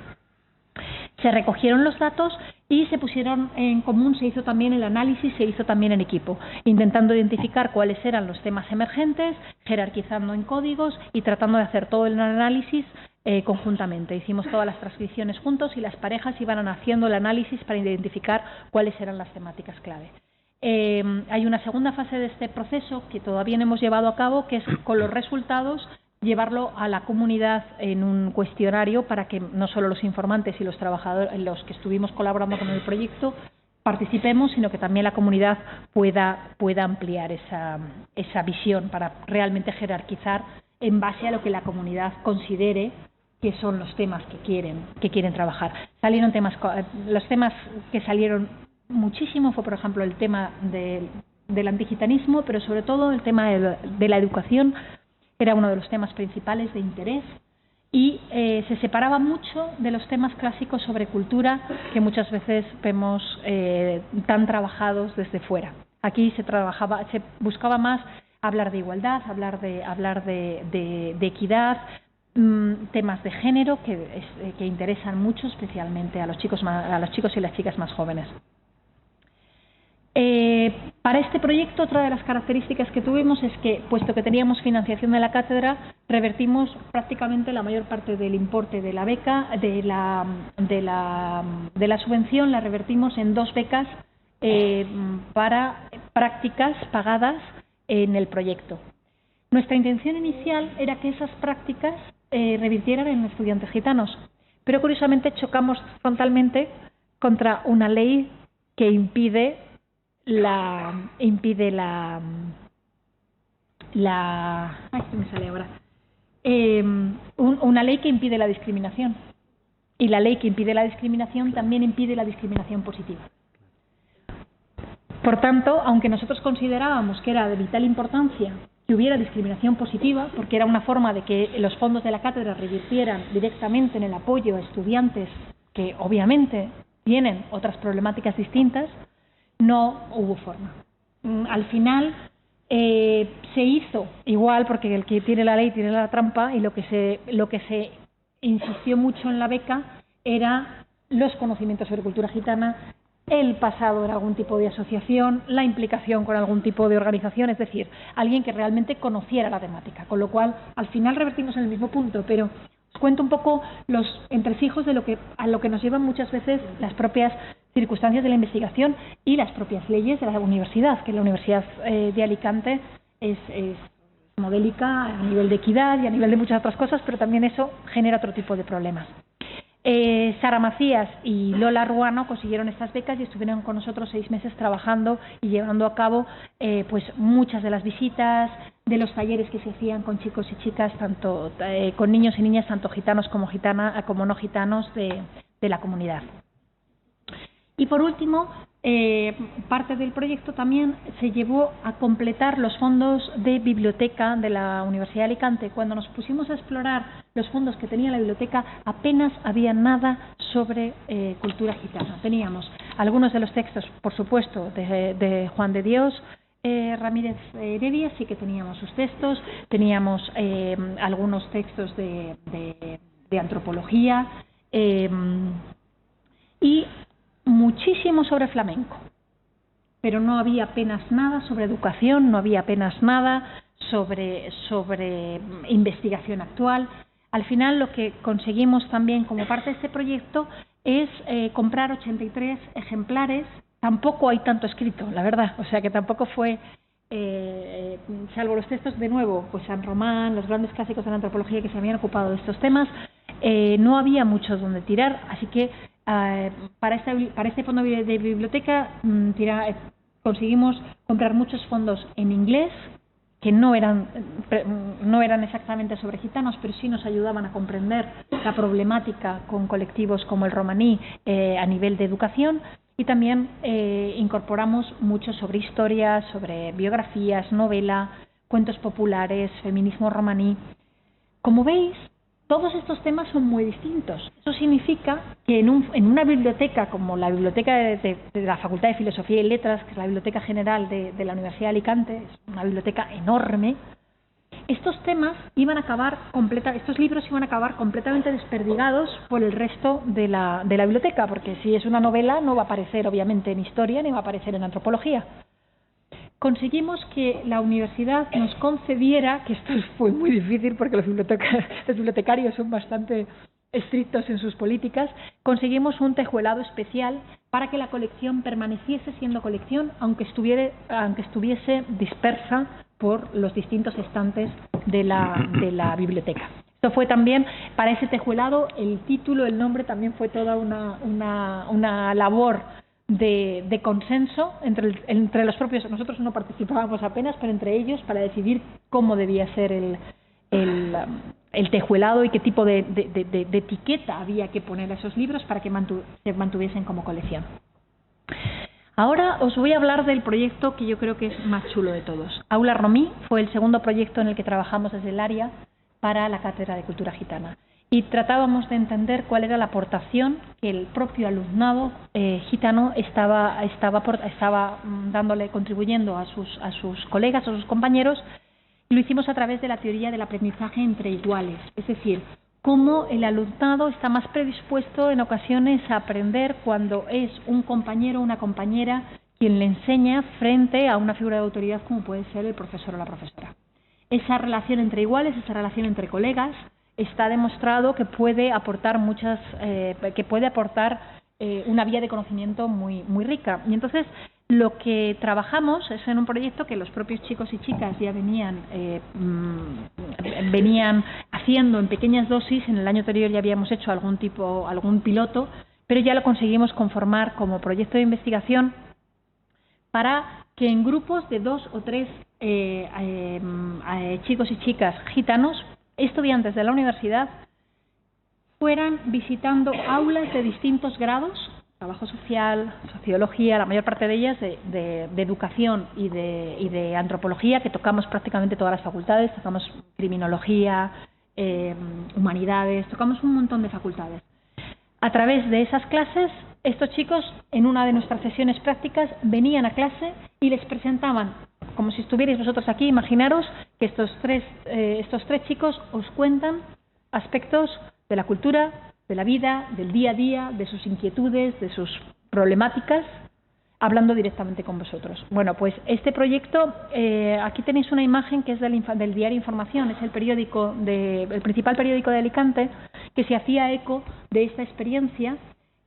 Se recogieron los datos y se pusieron en común, se hizo también el análisis, se hizo también en equipo, intentando identificar cuáles eran los temas emergentes, jerarquizando en códigos y tratando de hacer todo el análisis conjuntamente. Hicimos todas las transcripciones juntos y las parejas iban haciendo el análisis para identificar cuáles eran las temáticas clave. Hay una segunda fase de este proceso que todavía no hemos llevado a cabo, que es con los resultados llevarlo a la comunidad en un cuestionario para que no solo los informantes y los trabajadores, los que estuvimos colaborando con el proyecto, participemos, sino que también la comunidad pueda ampliar esa visión para realmente jerarquizar en base a lo que la comunidad considere que son los temas que quieren trabajar. Salieron los temas que salieron muchísimo fue, por ejemplo, el tema del antigitanismo, pero sobre todo el tema de la educación era uno de los temas principales de interés y se separaba mucho de los temas clásicos sobre cultura que muchas veces vemos tan trabajados desde fuera. Aquí se buscaba más hablar de igualdad, hablar de equidad, temas de género que interesan mucho, especialmente a los chicos y las chicas más jóvenes. Para este proyecto, otra de las características que tuvimos es que, puesto que teníamos financiación de la cátedra, revertimos prácticamente la mayor parte del importe de la beca, de la subvención, la revertimos en 2 becas para prácticas pagadas en el proyecto. Nuestra intención inicial era que esas prácticas revirtieran en estudiantes gitanos, pero curiosamente chocamos frontalmente contra una ley que impide una ley que impide la discriminación, y la ley que impide la discriminación también impide la discriminación positiva. Por tanto, aunque nosotros considerábamos que era de vital importancia que hubiera discriminación positiva, porque era una forma de que los fondos de la cátedra revirtieran directamente en el apoyo a estudiantes que obviamente tienen otras problemáticas distintas, no hubo forma. Al final se hizo igual, porque el que tiene la ley tiene la trampa, y lo que se insistió mucho en la beca era los conocimientos sobre cultura gitana, el pasado en algún tipo de asociación, la implicación con algún tipo de organización, es decir, alguien que realmente conociera la temática, con lo cual al final revertimos en el mismo punto, pero os cuento un poco los entresijos de a lo que nos llevan muchas veces las propias circunstancias de la investigación y las propias leyes de la universidad, que la Universidad de Alicante es modélica a nivel de equidad y a nivel de muchas otras cosas, pero también eso genera otro tipo de problemas. Sara Macías y Lola Ruano consiguieron estas becas y estuvieron con nosotros 6 meses trabajando y llevando a cabo pues muchas de las visitas, de los talleres que se hacían con chicos y chicas, tanto con niños y niñas, tanto gitanos como no gitanos de la comunidad. Y por último, parte del proyecto también se llevó a completar los fondos de biblioteca de la Universidad de Alicante. Cuando nos pusimos a explorar los fondos que tenía la biblioteca, apenas había nada sobre cultura gitana. Teníamos algunos de los textos, por supuesto, de Juan de Dios Ramírez Heredia, sí que teníamos sus textos, teníamos algunos textos de antropología, y muchísimo sobre flamenco. Pero no había apenas nada sobre educación, no había apenas nada sobre investigación actual. Al final lo que conseguimos también como parte de este proyecto es comprar 83 ejemplares. Tampoco hay tanto escrito, la verdad, o sea que tampoco fue, salvo los textos de nuevo, pues San Román, los grandes clásicos de la antropología que se habían ocupado de estos temas, no había mucho donde tirar, así que para este fondo de biblioteca conseguimos comprar muchos fondos en inglés que no eran exactamente sobre gitanos, pero sí nos ayudaban a comprender la problemática con colectivos como el romaní a nivel de educación, y también incorporamos mucho sobre historia, sobre biografías, novela, cuentos populares, feminismo romaní. Como veis, todos estos temas son muy distintos. Eso significa que en una biblioteca como la biblioteca de la Facultad de Filosofía y Letras, que es la biblioteca general de la Universidad de Alicante, es una biblioteca enorme, estos libros iban a acabar completamente desperdigados por el resto de la biblioteca, porque si es una novela no va a aparecer obviamente en historia ni va a aparecer en antropología. Conseguimos que la universidad nos concediera, que esto fue muy difícil porque los bibliotecarios son bastante estrictos en sus políticas, conseguimos un tejuelado especial para que la colección permaneciese siendo colección, aunque estuviese dispersa por los distintos estantes de la biblioteca. Esto fue también, para ese tejuelado, el título, el nombre también fue toda una labor de consenso entre los propios. Nosotros no participábamos apenas, pero entre ellos, para decidir cómo debía ser el tejuelado y qué tipo de etiqueta había que poner a esos libros para que se mantuviesen como colección. Ahora os voy a hablar del proyecto que yo creo que es más chulo de todos. Aula Romí fue el segundo proyecto en el que trabajamos desde el área para la Cátedra de Cultura Gitana. Y tratábamos de entender cuál era la aportación que el propio alumnado gitano estaba contribuyendo a sus colegas, a sus compañeros, y lo hicimos a través de la teoría del aprendizaje entre iguales, es decir, cómo el alumnado está más predispuesto en ocasiones a aprender cuando es un compañero o una compañera quien le enseña frente a una figura de autoridad como puede ser el profesor o la profesora. Esa relación entre iguales, esa relación entre colegas, está demostrado que puede aportar una vía de conocimiento muy, muy rica. Y entonces lo que trabajamos es en un proyecto que los propios chicos y chicas ya venían haciendo en pequeñas dosis. En el año anterior ya habíamos hecho algún piloto, pero ya lo conseguimos conformar como proyecto de investigación para que en grupos de 2 o 3 chicos y chicas gitanos, estudiantes de la universidad, fueran visitando aulas de distintos grados, trabajo social, sociología, la mayor parte de ellas de educación y de antropología, que tocamos prácticamente todas las facultades, tocamos criminología, humanidades, tocamos un montón de facultades. A través de esas clases, estos chicos, en una de nuestras sesiones prácticas, venían a clase y les presentaban, como si estuvierais vosotros aquí, imaginaros que estos tres chicos os cuentan aspectos de la cultura, de la vida, del día a día, de sus inquietudes, de sus problemáticas, hablando directamente con vosotros. Bueno, pues este proyecto, aquí tenéis una imagen que es del diario Información, es el principal periódico de Alicante, que se hacía eco de esta experiencia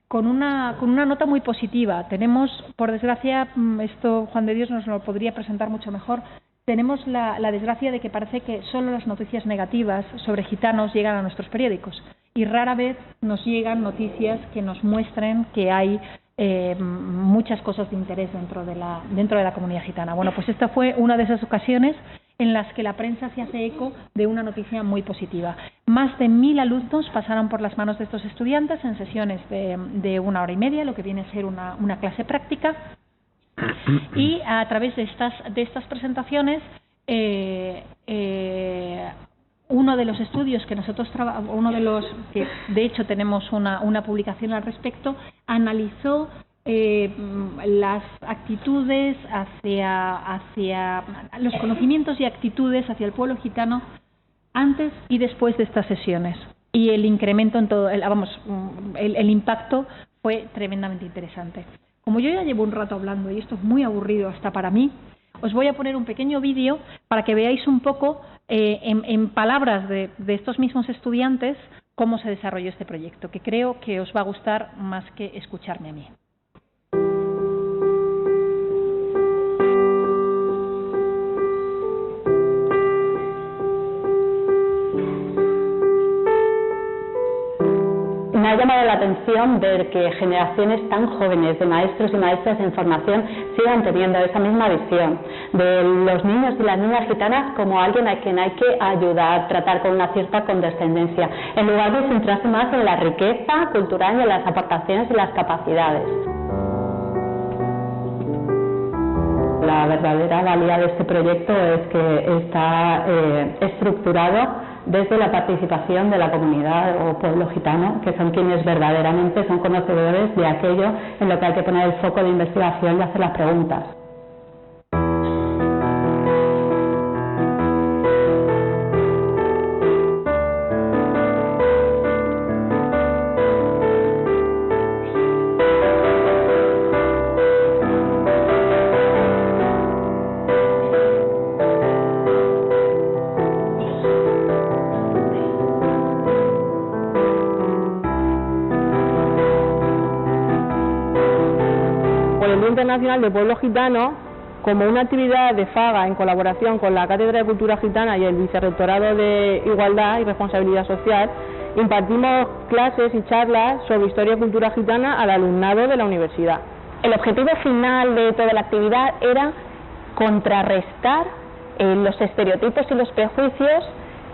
con una nota muy positiva. Tenemos, por desgracia, esto Juan de Dios nos lo podría presentar mucho mejor, tenemos la desgracia de que parece que solo las noticias negativas sobre gitanos llegan a nuestros periódicos y rara vez nos llegan noticias que nos muestren que hay muchas cosas de interés dentro de la comunidad gitana. Bueno, pues esta fue una de esas ocasiones en las que la prensa se hace eco de una noticia muy positiva. Más de 1000 alumnos pasaron por las manos de estos estudiantes en sesiones de 1 hora y media, lo que viene a ser una clase práctica. Y a través de estas presentaciones, uno de los estudios que nosotros que de hecho tenemos una publicación al respecto, analizó las actitudes hacia los conocimientos y actitudes hacia el pueblo gitano antes y después de estas sesiones. Y el incremento en todo, el impacto fue tremendamente interesante. Como yo ya llevo un rato hablando y esto es muy aburrido hasta para mí, os voy a poner un pequeño vídeo para que veáis un poco en palabras de estos mismos estudiantes cómo se desarrolló este proyecto, que creo que os va a gustar más que escucharme a mí. Me ha llamado la atención ver que generaciones tan jóvenes de maestros y maestras en formación sigan teniendo esa misma visión de los niños y las niñas gitanas como alguien a quien hay que ayudar, tratar con una cierta condescendencia, en lugar de centrarse más en la riqueza cultural y en las aportaciones y las capacidades. La verdadera valía de este proyecto es que está estructurado desde la participación de la comunidad o pueblo gitano, que son quienes verdaderamente son conocedores de aquello en lo que hay que poner el foco de investigación y hacer las preguntas. Internacional de Pueblo Gitano, como una actividad de FAGA en colaboración con la Cátedra de Cultura Gitana y el Vicerrectorado de Igualdad y Responsabilidad Social, impartimos clases y charlas sobre historia y cultura gitana al alumnado de la universidad. El objetivo final de toda la actividad era contrarrestar los estereotipos y los prejuicios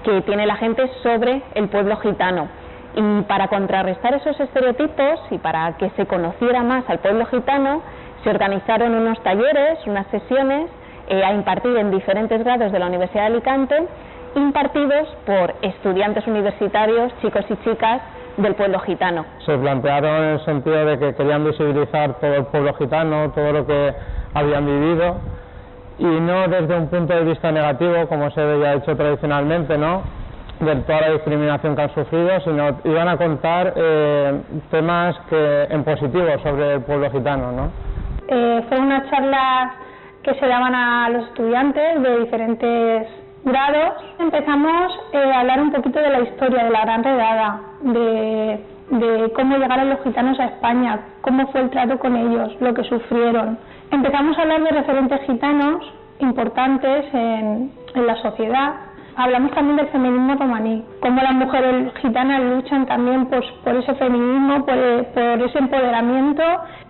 que tiene la gente sobre el pueblo gitano. Y para contrarrestar esos estereotipos y para que se conociera más al pueblo gitano, se organizaron unos talleres, unas sesiones a impartir en diferentes grados de la Universidad de Alicante, impartidos por estudiantes universitarios, chicos y chicas del pueblo gitano. Se plantearon en el sentido de que querían visibilizar todo el pueblo gitano, todo lo que habían vivido, y no desde un punto de vista negativo, como se había hecho tradicionalmente, ¿no?, de toda la discriminación que han sufrido, sino iban a contar temas en positivo sobre el pueblo gitano, ¿no? Fueron unas charlas que se daban a los estudiantes de diferentes grados. Empezamos a hablar un poquito de la historia de la Gran Redada, de cómo llegaron los gitanos a España, cómo fue el trato con ellos, lo que sufrieron. Empezamos a hablar de referentes gitanos importantes en la sociedad. Hablamos también del feminismo romaní, cómo las mujeres gitanas luchan también por ese feminismo, por ese empoderamiento.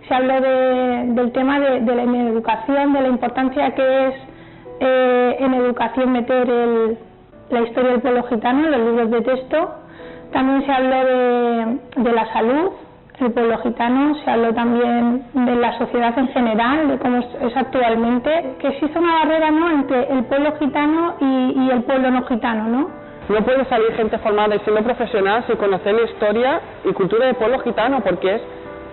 Se habló del tema de la educación, de la importancia que es en educación meter la historia del pueblo gitano en los libros de texto. También se habló de la salud, el pueblo gitano, se habló también de la sociedad en general, de cómo es actualmente, que existe una barrera, ¿no?, entre el pueblo gitano y el pueblo no gitano, ¿no? No puede salir gente formada y siendo profesional sin conocer la historia y cultura del pueblo gitano, porque es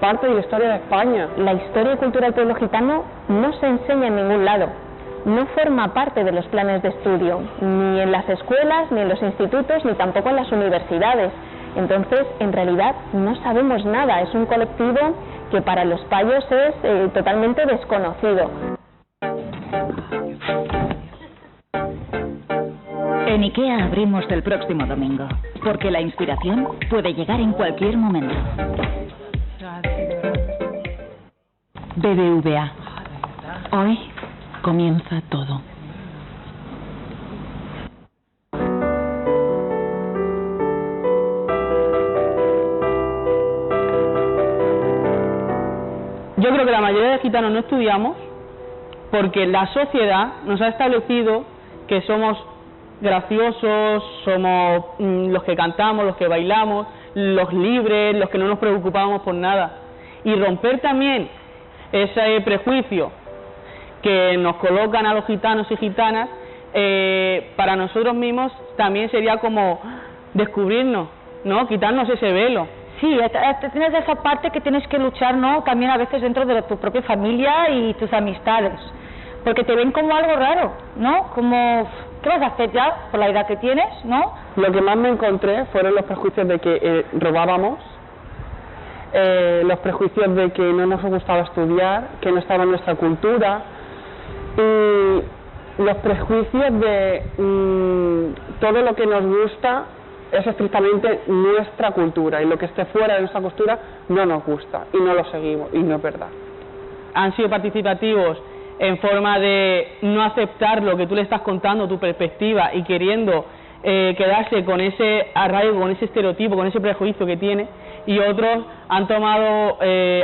parte de la historia de España. La historia y cultura del pueblo gitano no se enseña en ningún lado, no forma parte de los planes de estudio, ni en las escuelas, ni en los institutos, ni tampoco en las universidades. Entonces, en realidad, no sabemos nada. Es un colectivo que para los payos es totalmente desconocido. En IKEA abrimos el próximo domingo, porque la inspiración puede llegar en cualquier momento. BBVA. Hoy comienza todo. Yo creo que la mayoría de gitanos no estudiamos porque la sociedad nos ha establecido que somos graciosos, somos los que cantamos, los que bailamos, los libres, los que no nos preocupamos por nada. Y romper también ese prejuicio que nos colocan a los gitanos y gitanas, para nosotros mismos también sería como descubrirnos, ¿no?, quitarnos ese velo. Sí, tienes esa parte que tienes que luchar, ¿no?, también a veces dentro de tu propia familia y tus amistades, porque te ven como algo raro, ¿no?, como, ¿qué vas a hacer ya por la edad que tienes?, ¿no? Lo que más me encontré fueron los prejuicios de que robábamos, los prejuicios de que no nos gustaba estudiar, que no estaba en nuestra cultura, y los prejuicios de todo lo que nos gusta es estrictamente nuestra cultura, y lo que esté fuera de nuestra cultura no nos gusta y no lo seguimos, y no es verdad. Han sido participativos en forma de no aceptar lo que tú le estás contando, tu perspectiva, y queriendo quedarse con ese arraigo, con ese estereotipo, con ese prejuicio que tiene, y otros han tomado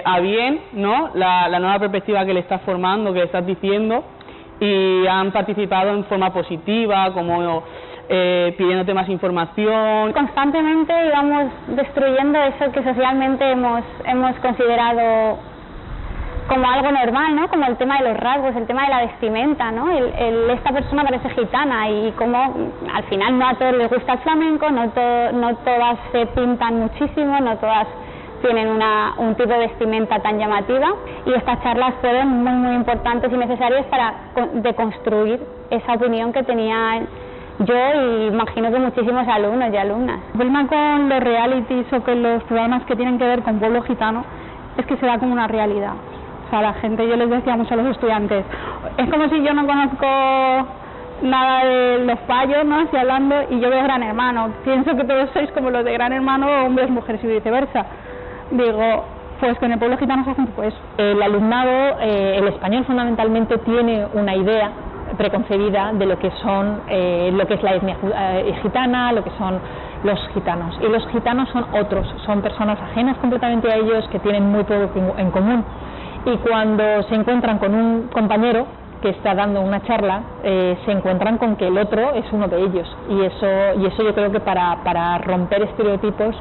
a bien, ¿no?, la nueva perspectiva que le estás formando, que le estás diciendo, y han participado en forma positiva, como pidiéndote más información. Constantemente íbamos destruyendo eso que socialmente hemos considerado como algo normal, ¿no? Como el tema de los rasgos, el tema de la vestimenta, ¿no? Esta persona parece gitana, y como al final no a todos les gusta el flamenco, no todas se pintan muchísimo, no todas tienen un tipo de vestimenta tan llamativa, y estas charlas fueron muy muy importantes y necesarias para deconstruir esa opinión que tenía yo, y imagino que muchísimos alumnos y alumnas. El problema con los realities o con los programas que tienen que ver con pueblo gitano es que se da como una realidad. O sea, la gente, yo les decía mucho a los estudiantes, es como si yo no conozco nada de los payos, ¿no?, estoy hablando, y yo veo Gran Hermano, pienso que todos sois como los de Gran Hermano, hombres, mujeres y viceversa. Digo, pues con el pueblo gitano se hace un poco eso. El alumnado, el español fundamentalmente tiene una idea preconcebida de lo que son, lo que es la etnia gitana, lo que son los gitanos. Y los gitanos son otros, son personas ajenas completamente a ellos, que tienen muy poco en común. Y cuando se encuentran con un compañero que está dando una charla, se encuentran con que el otro es uno de ellos, y eso yo creo que para romper estereotipos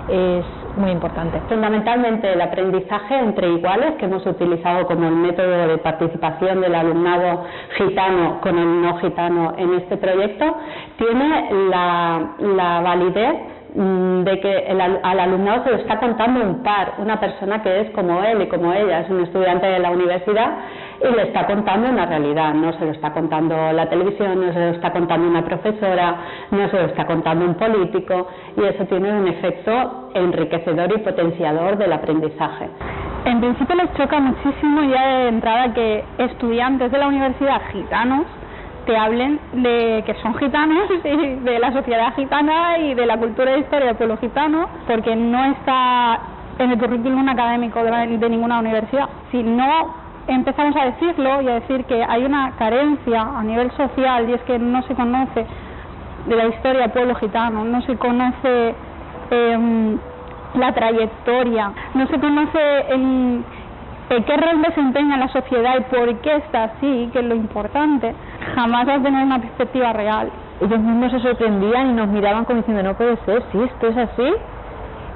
es muy importante. Fundamentalmente el aprendizaje entre iguales, que hemos utilizado como el método de participación del alumnado gitano con el no gitano en este proyecto, tiene la validez de que al alumnado se lo está contando un par, una persona que es como él y como ella, es un estudiante de la universidad, y le está contando una realidad, no se lo está contando la televisión, no se lo está contando una profesora, no se lo está contando un político, y eso tiene un efecto enriquecedor y potenciador del aprendizaje. En principio les choca muchísimo ya de entrada que estudiantes de la universidad gitanos te hablen de que son gitanos y de la sociedad gitana y de la cultura e historia del pueblo gitano, porque no está en el currículum académico de ninguna universidad. Si no empezamos a decirlo y a decir que hay una carencia a nivel social, y es que no se conoce de la historia del pueblo gitano, no se conoce la trayectoria, no se conoce qué rol desempeña en la sociedad y por qué está así, que es lo importante, jamás vas a tener una perspectiva real. Ellos mismos se sorprendían y nos miraban como diciendo, no puede ser, sí, esto es así.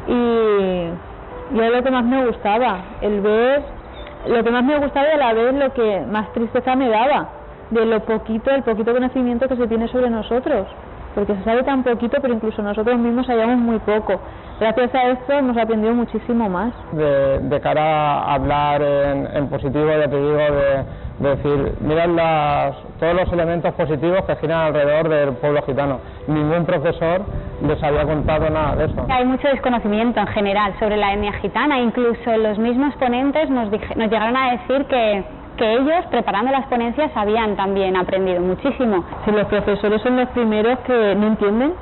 Y es lo que más me gustaba, lo que más me gustaba, y a la vez lo que más tristeza me daba, de el poquito conocimiento que se tiene sobre nosotros, porque se sabe tan poquito, pero incluso nosotros mismos sabíamos muy poco. Gracias a esto hemos aprendido muchísimo más. De cara a hablar en positivo, ya te digo, de decir, mirad todos los elementos positivos que giran alrededor del pueblo gitano. Ningún profesor les había contado nada de eso. Hay mucho desconocimiento en general sobre la etnia gitana, incluso los mismos ponentes nos llegaron a decir que ellos, preparando las ponencias, habían también aprendido muchísimo. Si los profesores son los primeros que no entienden,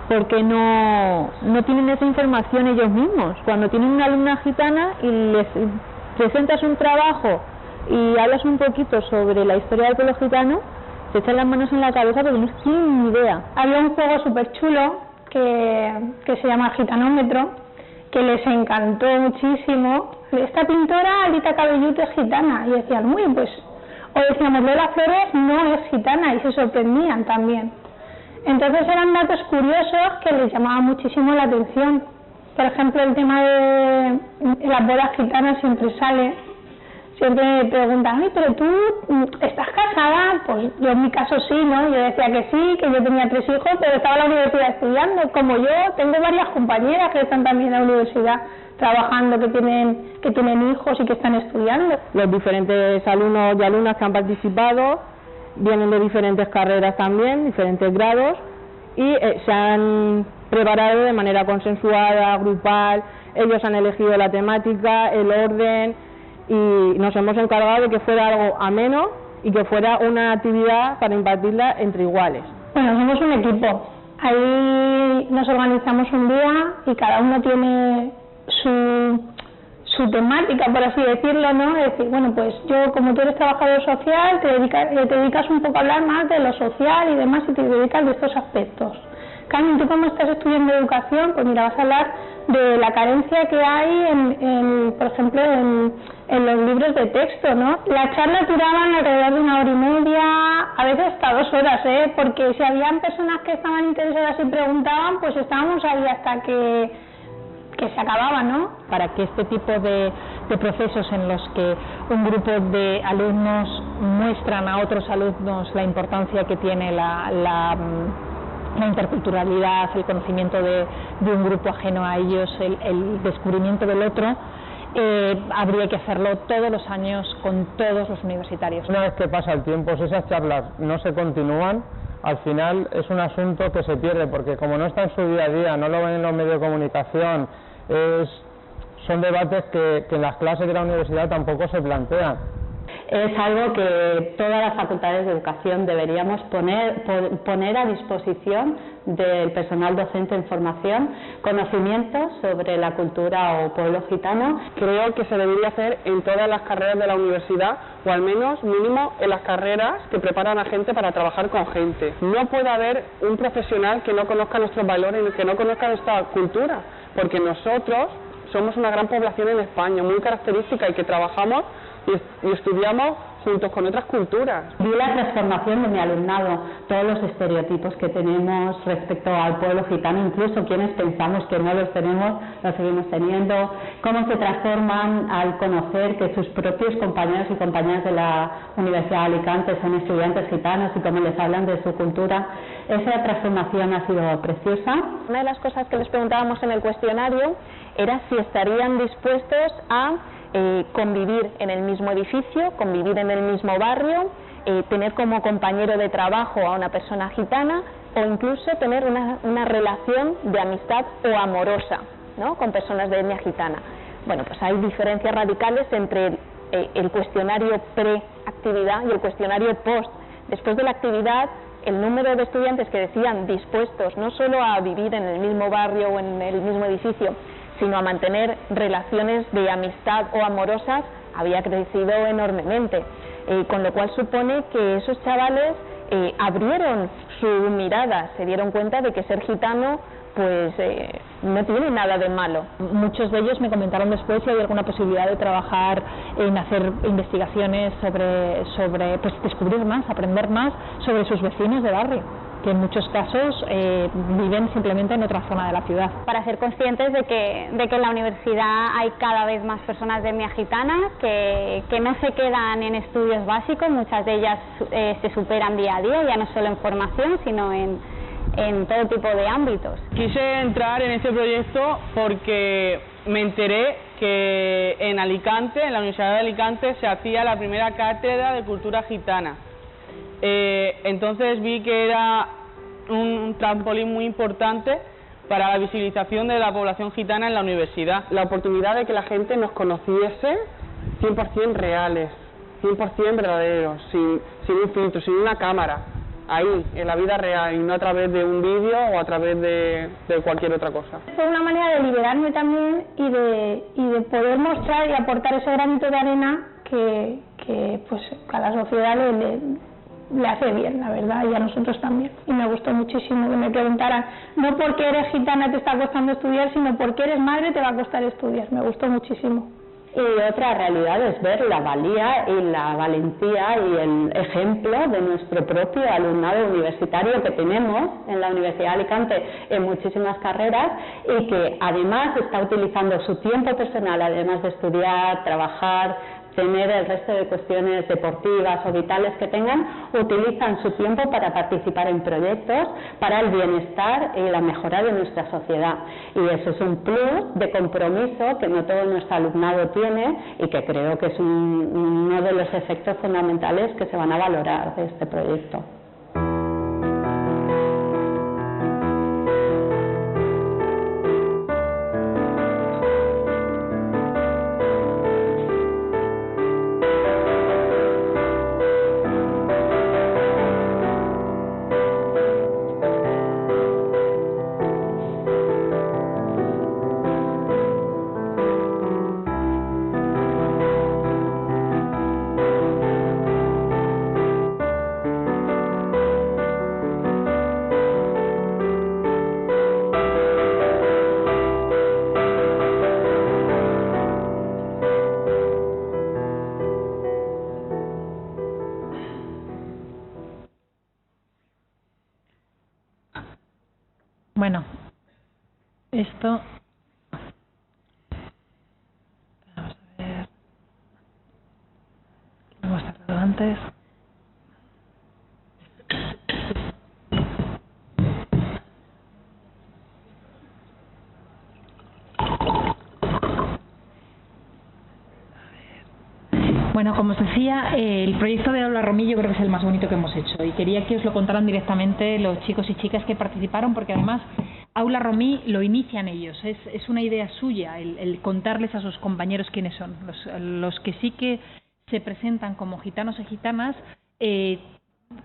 porque no tienen esa información ellos mismos. Cuando tienen una alumna gitana y les presentas un trabajo y hablas un poquito sobre la historia del pueblo gitano, se echan las manos en la cabeza porque no tienen ni idea. Había un juego súper chulo que se llama Gitanómetro, que les encantó muchísimo. Esta pintora, Alita Cabellut, es gitana, y decían, muy pues, o decíamos, Lola Flores no es gitana, y se sorprendían también. Entonces eran datos curiosos que les llamaban muchísimo la atención. Por ejemplo, el tema de las bodas gitanas siempre sale. Siempre me preguntan, ay, pero tú estás casada. Pues yo en mi caso sí, ¿no? Yo decía que sí, que yo tenía 3 hijos, pero estaba en la universidad estudiando. Como yo, tengo varias compañeras que están también en la universidad trabajando, que tienen hijos y que están estudiando. Los diferentes alumnos y alumnas que han participado vienen de diferentes carreras también, diferentes grados, y se han preparado de manera consensuada, grupal, ellos han elegido la temática, el orden y nos hemos encargado de que fuera algo ameno y que fuera una actividad para impartirla entre iguales. Bueno, somos un equipo. Ahí nos organizamos un día y cada uno tiene su temática, por así decirlo, ¿no? Es decir, bueno, pues yo, como tú eres trabajador social, te dedicas un poco a hablar más de lo social y demás y te dedicas de estos aspectos. Carmen, tú como estás estudiando educación, pues mira, vas a hablar de la carencia que hay, por ejemplo, en los libros de texto, ¿no? La charla duraban alrededor de 1 hora y media, a veces hasta 2 horas, porque si habían personas que estaban interesadas y preguntaban, pues estábamos ahí hasta que se acababa, ¿no? Para que este tipo de procesos en los que un grupo de alumnos muestran a otros alumnos la importancia que tiene la interculturalidad, el conocimiento de un grupo ajeno a ellos, el descubrimiento del otro, habría que hacerlo todos los años con todos los universitarios. Una vez que pasa el tiempo, si esas charlas no se continúan, al final es un asunto que se pierde, porque como no está en su día a día, no lo ven en los medios de comunicación, son debates que en las clases de la universidad tampoco se plantean. Es algo que todas las facultades de educación deberíamos poner a disposición del personal docente en formación, conocimientos sobre la cultura o pueblo gitano. Creo que se debería hacer en todas las carreras de la universidad, o al menos mínimo en las carreras que preparan a gente para trabajar con gente. No puede haber un profesional que no conozca nuestros valores y que no conozca nuestra cultura, porque nosotros somos una gran población en España, muy característica, y que trabajamos y estudiamos juntos con otras culturas. Vi la transformación de mi alumnado, todos los estereotipos que tenemos respecto al pueblo gitano, incluso quienes pensamos que no los tenemos, los seguimos teniendo, cómo se transforman al conocer que sus propios compañeros y compañeras de la Universidad de Alicante son estudiantes gitanos y cómo les hablan de su cultura. Esa transformación ha sido preciosa. Una de las cosas que les preguntábamos en el cuestionario era si estarían dispuestos a convivir en el mismo edificio, convivir en el mismo barrio, tener como compañero de trabajo a una persona gitana o incluso tener una relación de amistad o amorosa, ¿no?, con personas de etnia gitana. Bueno, pues hay diferencias radicales entre el cuestionario pre-actividad y el cuestionario post. Después de la actividad, el número de estudiantes que decían dispuestos no solo a vivir en el mismo barrio o en el mismo edificio, sino a mantener relaciones de amistad o amorosas, había crecido enormemente, con lo cual supone que esos chavales abrieron su mirada, se dieron cuenta de que ser gitano pues no tiene nada de malo. Muchos de ellos me comentaron después si había alguna posibilidad de trabajar en hacer investigaciones sobre pues descubrir más, aprender más sobre sus vecinos de barrio, que en muchos casos viven simplemente en otra zona de la ciudad. Para ser conscientes de que en la universidad hay cada vez más personas de etnia gitana que no se quedan en estudios básicos, muchas de ellas se superan día a día, ya no solo en formación, sino en todo tipo de ámbitos. Quise entrar en este proyecto porque me enteré que en Alicante, en la Universidad de Alicante, se hacía la primera cátedra de cultura gitana. Entonces vi que era un trampolín muy importante para la visibilización de la población gitana en la universidad. La oportunidad de que la gente nos conociese 100% reales, 100% verdaderos, sin un filtro, sin una cámara, ahí, en la vida real, y no a través de un vídeo o a través de cualquier otra cosa. Fue una manera de liberarme también y de poder mostrar y aportar ese granito de arena que pues a la sociedad le hace bien, la verdad, y a nosotros también. Y me gustó muchísimo que me preguntaran, no porque eres gitana te está costando estudiar, sino porque eres madre te va a costar estudiar. Me gustó muchísimo. Y otra realidad es ver la valía y la valentía y el ejemplo de nuestro propio alumnado universitario que tenemos en la Universidad de Alicante en muchísimas carreras y que además está utilizando su tiempo personal, además de estudiar, trabajar, tener el resto de cuestiones deportivas o vitales que tengan, utilizan su tiempo para participar en proyectos para el bienestar y la mejora de nuestra sociedad. Y eso es un plus de compromiso que no todo nuestro alumnado tiene y que creo que es uno de los efectos fundamentales que se van a valorar de este proyecto. Bueno, esto... Vamos a ver... Lo hemos tratado antes. Bueno, como os decía, el proyecto de Aula Romí yo creo que es el más bonito que hemos hecho y quería que os lo contaran directamente los chicos y chicas que participaron, porque además Aula Romí lo inician ellos, es una idea suya el contarles a sus compañeros quiénes son. Los que sí que se presentan como gitanos y gitanas,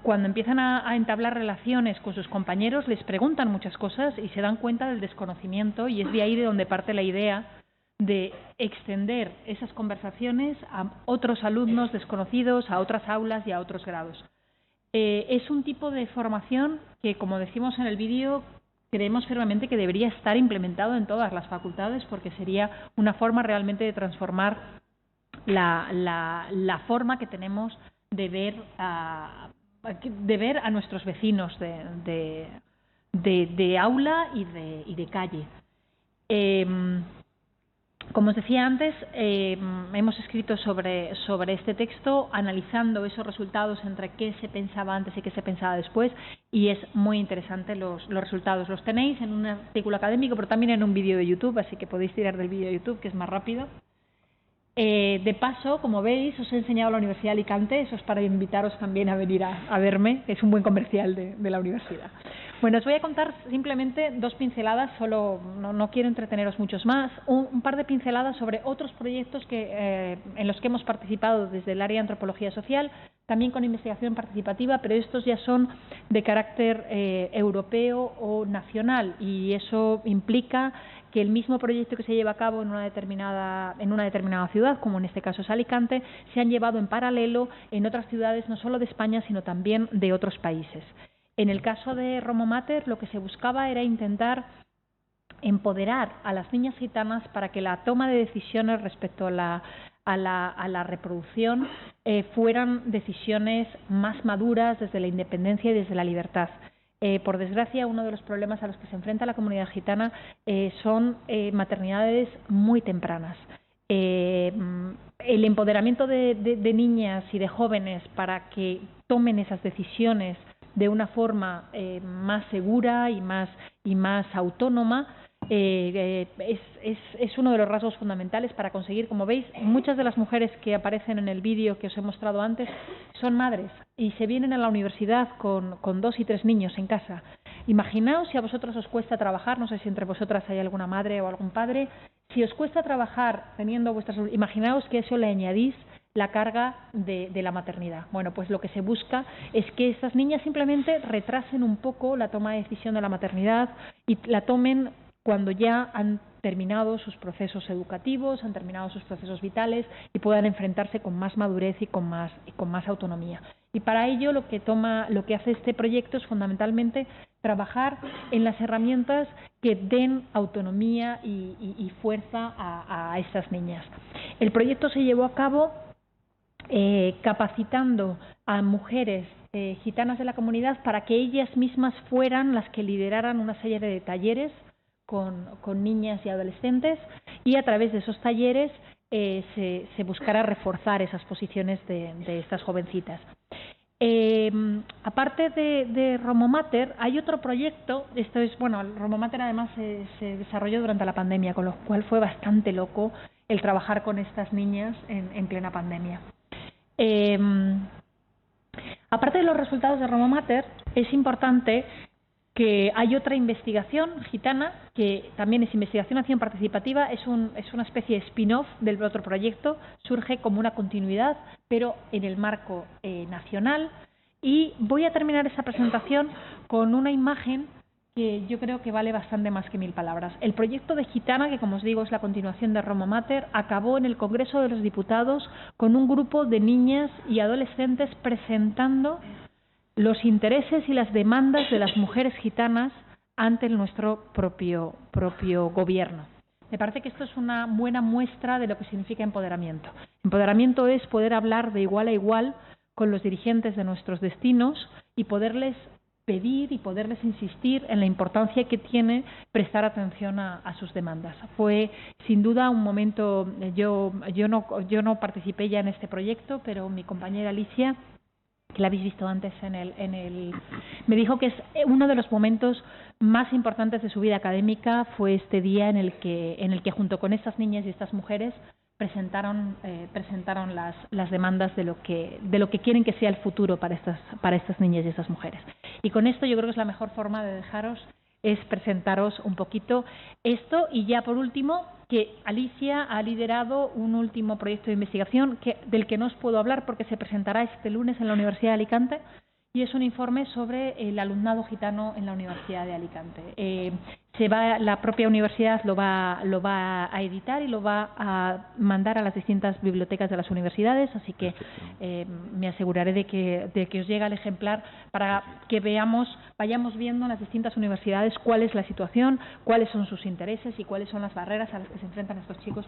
cuando empiezan a entablar relaciones con sus compañeros les preguntan muchas cosas y se dan cuenta del desconocimiento, y es de ahí de donde parte la idea de extender esas conversaciones a otros alumnos desconocidos, a otras aulas y a otros grados. Es un tipo de formación que, como decimos en el vídeo, creemos firmemente que debería estar implementado en todas las facultades, porque sería una forma realmente de transformar la forma que tenemos de ver a nuestros vecinos de aula y de calle. Como os decía antes, hemos escrito sobre este texto analizando esos resultados entre qué se pensaba antes y qué se pensaba después, y es muy interesante los resultados. Los tenéis en un artículo académico, pero también en un vídeo de YouTube, así que podéis tirar del vídeo de YouTube, que es más rápido. De paso, como veis, os he enseñado la Universidad de Alicante, eso es para invitaros también a venir a verme, es un buen comercial de la universidad. Bueno, os voy a contar simplemente dos pinceladas, solo no quiero entreteneros muchos más, un par de pinceladas sobre otros proyectos en los que hemos participado desde el área de antropología social, también con investigación participativa, pero estos ya son de carácter europeo o nacional, y eso implica que el mismo proyecto que se lleva a cabo en una determinada ciudad, como en este caso es Alicante, se han llevado en paralelo en otras ciudades no solo de España, sino también de otros países. En el caso de Romo Mater, lo que se buscaba era intentar empoderar a las niñas gitanas para que la toma de decisiones respecto a la reproducción fueran decisiones más maduras desde la independencia y desde la libertad. Por desgracia, uno de los problemas a los que se enfrenta la comunidad gitana son maternidades muy tempranas. El empoderamiento de niñas y de jóvenes para que tomen esas decisiones de una forma más segura y más autónoma es uno de los rasgos fundamentales para conseguir. Como veis, muchas de las mujeres que aparecen en el vídeo que os he mostrado antes son madres y se vienen a la universidad con 2 y 3 niños en casa. Imaginaos si a vosotros os cuesta trabajar, no sé si entre vosotras hay alguna madre o algún padre, si os cuesta trabajar teniendo vuestras... Imaginaos que a eso le añadís la carga de la maternidad. Bueno, pues lo que se busca es que estas niñas simplemente retrasen un poco la toma de decisión de la maternidad y la tomen cuando ya han terminado sus procesos educativos, han terminado sus procesos vitales y puedan enfrentarse con más madurez y con más autonomía. Y para ello lo que hace este proyecto es fundamentalmente trabajar en las herramientas que den autonomía y fuerza a estas niñas. El proyecto se llevó a cabo capacitando a mujeres gitanas de la comunidad para que ellas mismas fueran las que lideraran una serie de talleres con niñas y adolescentes, y a través de esos talleres se buscará reforzar esas posiciones de estas jovencitas. Aparte de Romo Mater, hay otro proyecto. Esto es, bueno, el Romo Mater además se desarrolló durante la pandemia, con lo cual fue bastante loco el trabajar con estas niñas en plena pandemia. Aparte de los resultados de Romo Mater, es importante que hay otra investigación gitana, que también es investigación-acción participativa, es una especie de spin-off del otro proyecto, surge como una continuidad, pero en el marco nacional. Y voy a terminar esa presentación con una imagen que yo creo que vale bastante más que 1000 palabras. El proyecto de Gitana, que como os digo es la continuación de Romo Mater, acabó en el Congreso de los Diputados con un grupo de niñas y adolescentes presentando los intereses y las demandas de las mujeres gitanas ante nuestro propio gobierno. Me parece que esto es una buena muestra de lo que significa empoderamiento. Empoderamiento es poder hablar de igual a igual con los dirigentes de nuestros destinos y poderles pedir y poderles insistir en la importancia que tiene prestar atención a sus demandas. Fue sin duda un momento, yo no participé ya en este proyecto, pero mi compañera Alicia, que la habéis visto antes me dijo que es uno de los momentos más importantes de su vida académica. Fue este día en el que junto con estas niñas y estas mujeres presentaron las demandas de lo que quieren que sea el futuro para estas niñas y estas mujeres. Y con esto yo creo que es la mejor forma de dejaros, es presentaros un poquito esto. Y ya por último, que Alicia ha liderado un último proyecto de investigación del que no os puedo hablar porque se presentará este lunes en la Universidad de Alicante, y es un informe sobre el alumnado gitano en la Universidad de Alicante. La propia universidad lo va a editar y lo va a mandar a las distintas bibliotecas de las universidades, así que me aseguraré de que os llegue el ejemplar para que vayamos viendo en las distintas universidades cuál es la situación, cuáles son sus intereses y cuáles son las barreras a las que se enfrentan estos chicos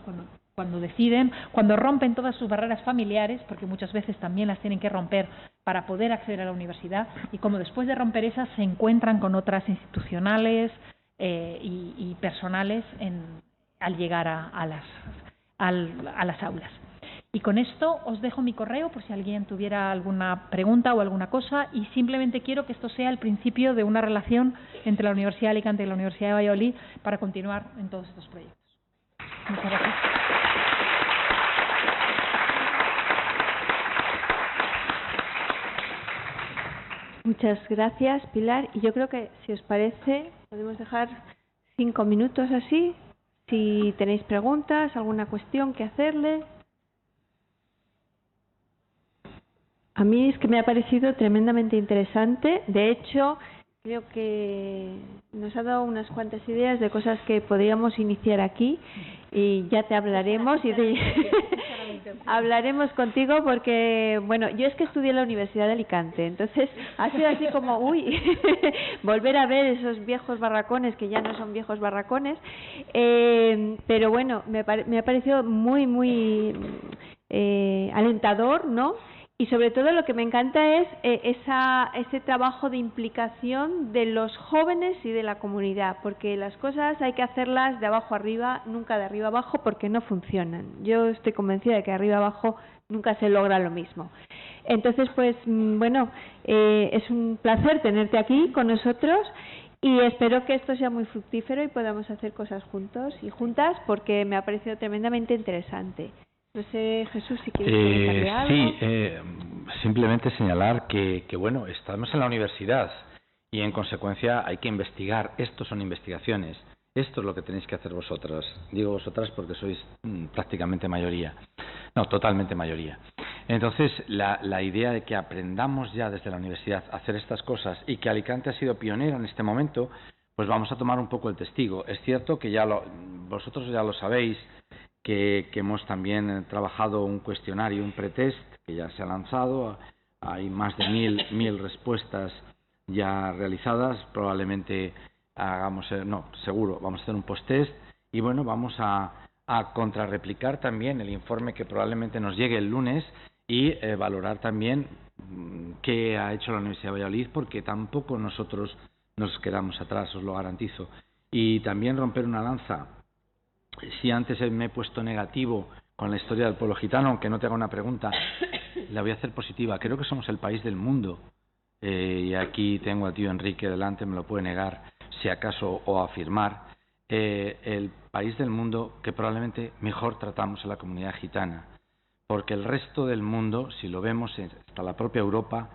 cuando rompen todas sus barreras familiares, porque muchas veces también las tienen que romper para poder acceder a la universidad, y como después de romper esas se encuentran con otras institucionales y personales al llegar a las aulas. Y con esto os dejo mi correo por si alguien tuviera alguna pregunta o alguna cosa, y simplemente quiero que esto sea el principio de una relación entre la Universidad de Alicante y la Universidad de Valladolid para continuar en todos estos proyectos. Muchas gracias. Muchas gracias, Pilar. Y yo creo que, si os parece, podemos dejar 5 minutos así, si tenéis preguntas, alguna cuestión que hacerle. A mí es que me ha parecido tremendamente interesante. De hecho, creo que nos ha dado unas cuantas ideas de cosas que podríamos iniciar aquí, y ya te hablaremos hablaremos contigo porque, bueno, yo es que estudié en la Universidad de Alicante, entonces ha sido así como, volver a ver esos viejos barracones que ya no son viejos barracones, pero bueno, me ha parecido muy, muy alentador, ¿no? Y sobre todo lo que me encanta es ese trabajo de implicación de los jóvenes y de la comunidad, porque las cosas hay que hacerlas de abajo arriba, nunca de arriba abajo, porque no funcionan. Yo estoy convencida de que de arriba abajo nunca se logra lo mismo. Entonces, pues bueno, es un placer tenerte aquí con nosotros, y espero que esto sea muy fructífero y podamos hacer cosas juntos y juntas, porque me ha parecido tremendamente interesante. No sé, Jesús, si quieres comentarle algo. Sí, simplemente señalar que bueno, estamos en la universidad y en consecuencia hay que investigar. Estos son investigaciones. Esto es lo que tenéis que hacer vosotras. Digo vosotras porque sois prácticamente mayoría. No, totalmente mayoría. Entonces, la idea de que aprendamos ya desde la universidad a hacer estas cosas, y que Alicante ha sido pionero en este momento, pues vamos a tomar un poco el testigo. Es cierto que vosotros ya lo sabéis, que hemos también trabajado un cuestionario, un pretest, que ya se ha lanzado. Hay más de 1000 respuestas ya realizadas. Probablemente seguro vamos a hacer un post-test, y bueno, vamos a contrarreplicar también el informe que probablemente nos llegue el lunes, y valorar también qué ha hecho la Universidad de Valladolid, porque tampoco nosotros nos quedamos atrás, os lo garantizo. Y también romper una lanza. Si antes me he puesto negativo con la historia del pueblo gitano, aunque no te haga una pregunta, la voy a hacer positiva. Creo que somos el país del mundo, y aquí tengo a tío Enrique delante, me lo puede negar, si acaso, o afirmar, el país del mundo que probablemente mejor tratamos a la comunidad gitana, porque el resto del mundo, si lo vemos, hasta la propia Europa,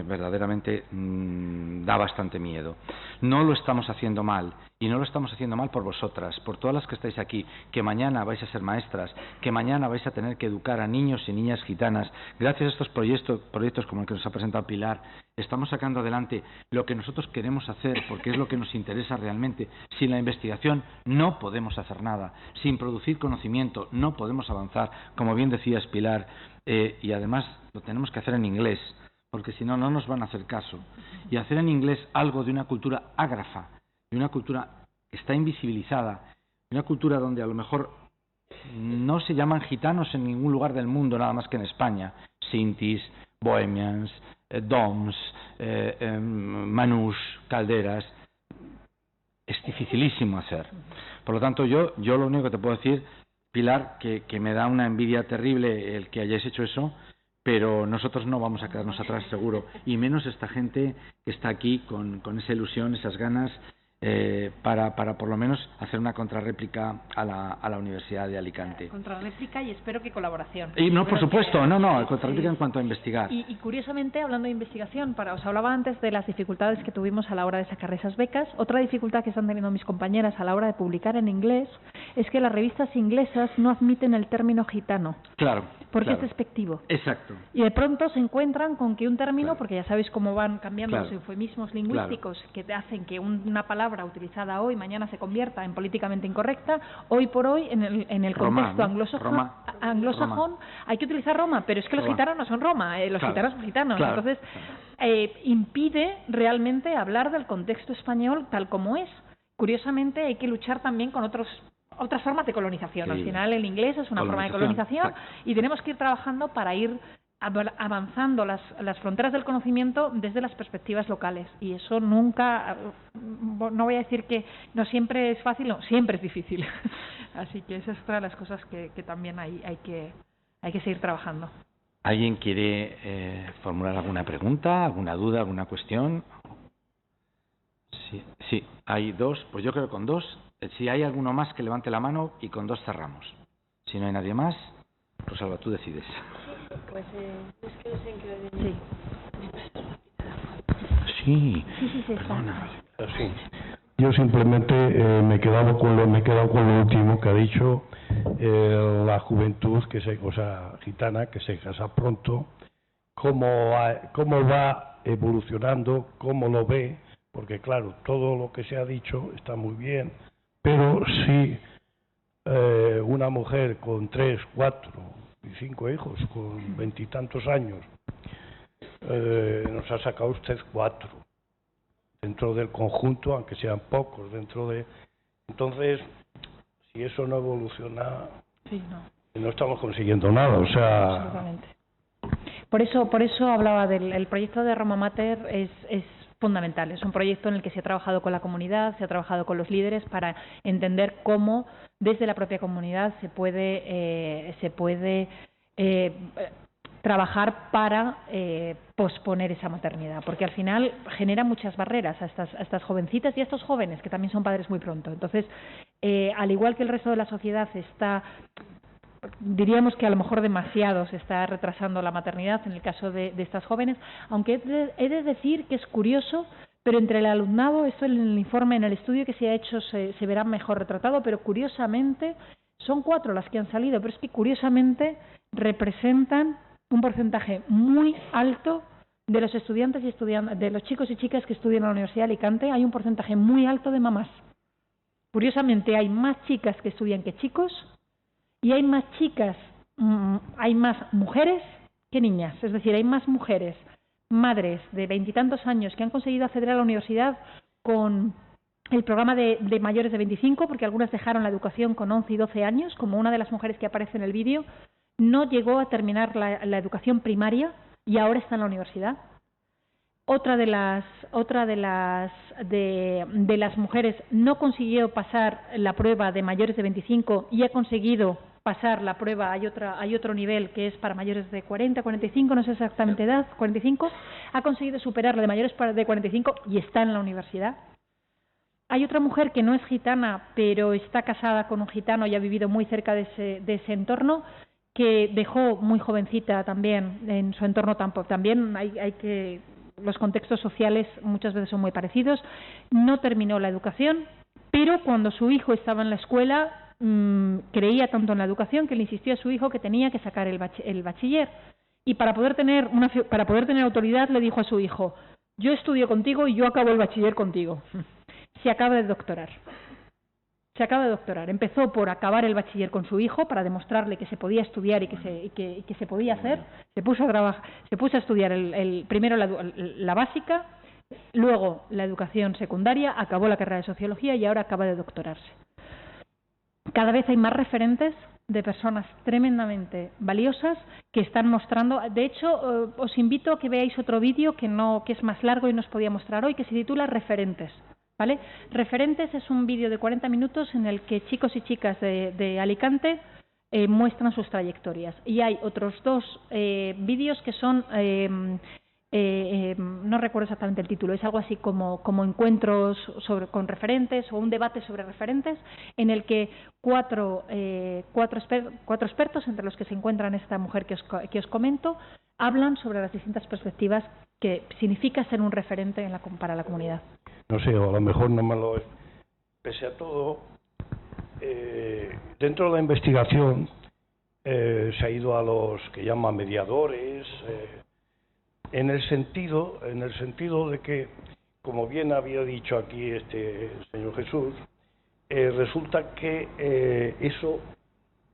verdaderamente da bastante miedo. No lo estamos haciendo mal, y no lo estamos haciendo mal por vosotras, por todas las que estáis aquí, que mañana vais a ser maestras, que mañana vais a tener que educar a niños y niñas gitanas. Gracias a estos proyectos como el que nos ha presentado Pilar, estamos sacando adelante lo que nosotros queremos hacer, porque es lo que nos interesa realmente. Sin la investigación no podemos hacer nada, sin producir conocimiento no podemos avanzar, como bien decías, Pilar, y además lo tenemos que hacer en inglés, porque si no, no nos van a hacer caso. Y hacer en inglés algo de una cultura ágrafa, de una cultura que está invisibilizada, de una cultura donde a lo mejor no se llaman gitanos en ningún lugar del mundo, nada más que en España. Sintis, Bohemians, DOMS, Manouche, calderas. Es dificilísimo hacer. Por lo tanto, yo lo único que te puedo decir, Pilar, que me da una envidia terrible el que hayáis hecho eso, pero nosotros no vamos a quedarnos atrás, seguro, y menos esta gente que está aquí con esa ilusión, esas ganas, para por lo menos hacer una contrarréplica a la Universidad de Alicante. Contrarréplica y espero que colaboración. Y no, por supuesto, contrarréplica en cuanto a investigar. Y curiosamente, hablando de investigación, os hablaba antes de las dificultades que tuvimos a la hora de sacar esas becas. Otra dificultad que están teniendo mis compañeras a la hora de publicar en inglés es que las revistas inglesas no admiten el término gitano. Claro. Porque es despectivo. Exacto. Y de pronto se encuentran con que un término, porque ya sabéis cómo van cambiando los eufemismos lingüísticos que te hacen que una palabra utilizada hoy mañana se convierta en políticamente incorrecta. Hoy por hoy, en el contexto anglosajón, hay que utilizar Roma, pero es que los gitanos no son Roma, los gitanos son gitanos. Entonces, impide realmente hablar del contexto español tal como es. Curiosamente, hay que luchar también con otras formas de colonización. Al final, el inglés es una forma de colonización y tenemos que ir trabajando para ir avanzando las fronteras del conocimiento desde las perspectivas locales. Y eso nunca, no voy a decir que no siempre es fácil, no, siempre es difícil. Así que esa es otra de las cosas que también hay que seguir trabajando. ¿Alguien quiere formular alguna pregunta, alguna duda, alguna cuestión? Sí, hay dos. Pues yo creo que con dos. Si hay alguno más que levante la mano y con dos cerramos. Si no hay nadie más, Rosalba, tú decides. Pues es que no sé en qué orden. Sí, perdona. Sí. Yo simplemente me he quedado con lo último que ha dicho, la juventud gitana que se casa pronto, cómo va evolucionando, cómo lo ve, porque claro, todo lo que se ha dicho está muy bien, pero si una mujer con 3, 4 y 5 hijos, con 20 y tantos años, nos ha sacado usted 4 dentro del conjunto, aunque sean pocos, entonces, si eso no evoluciona, no estamos consiguiendo nada, o sea... Absolutamente. Por eso hablaba del proyecto de Roma Mater, es fundamental. Es un proyecto en el que se ha trabajado con la comunidad, se ha trabajado con los líderes para entender cómo desde la propia comunidad se puede trabajar para posponer esa maternidad, porque al final genera muchas barreras a estas jovencitas y a estos jóvenes que también son padres muy pronto. Entonces, al igual que el resto de la sociedad diríamos que a lo mejor demasiado se está retrasando la maternidad en el caso de estas jóvenes, aunque he de decir que es curioso, pero entre el alumnado, esto en el informe, en el estudio que se ha hecho se verá mejor retratado, pero curiosamente son 4 las que han salido, pero es que curiosamente representan un porcentaje muy alto de los estudiantes de los chicos y chicas que estudian en la Universidad de Alicante. Hay un porcentaje muy alto de mamás. Curiosamente hay más chicas que estudian que chicos, y hay más mujeres que niñas, es decir, hay más mujeres, madres de 20 y tantos años que han conseguido acceder a la universidad con el programa de mayores de 25, porque algunas dejaron la educación con 11 y 12 años, como una de las mujeres que aparece en el vídeo, no llegó a terminar la educación primaria y ahora está en la universidad. Otra de las mujeres no consiguió pasar la prueba de mayores de 25 y ha conseguido pasar la prueba. Hay otro nivel que es para mayores de 40, 45, no sé exactamente edad, 45, ha conseguido superar la de mayores de 45 y está en la universidad. Hay otra mujer que no es gitana, pero está casada con un gitano y ha vivido muy cerca de ese entorno, que dejó muy jovencita también en su entorno. También los contextos sociales muchas veces son muy parecidos. No terminó la educación, pero cuando su hijo estaba en la escuela creía tanto en la educación que le insistió a su hijo que tenía que sacar el bachiller, y para poder tener autoridad le dijo a su hijo: yo estudio contigo y yo acabo el bachiller contigo. Se acaba de doctorar. Empezó por acabar el bachiller con su hijo para demostrarle que se podía estudiar y que se podía hacer. Se puso a estudiar primero la básica, luego la educación secundaria, acabó la carrera de sociología y ahora acaba de doctorarse. Cada vez hay más referentes de personas tremendamente valiosas que están mostrando. De hecho, os invito a que veáis otro vídeo que es más largo y no os podía mostrar hoy, que se titula Referentes. ¿Vale? Referentes es un vídeo de 40 minutos en el que chicos y chicas de Alicante muestran sus trayectorias. Y hay otros dos vídeos que son, no recuerdo exactamente el título, es algo así como encuentros con referentes o un debate sobre referentes, en el que cuatro expertos, entre los que se encuentran esta mujer que os comento, hablan sobre las distintas perspectivas que significa ser un referente para la comunidad. No sé, o a lo mejor no me lo... Pese a todo, dentro de la investigación se ha ido a los que llaman mediadores, en el sentido de que, como bien había dicho aquí este señor Jesús, resulta que eso,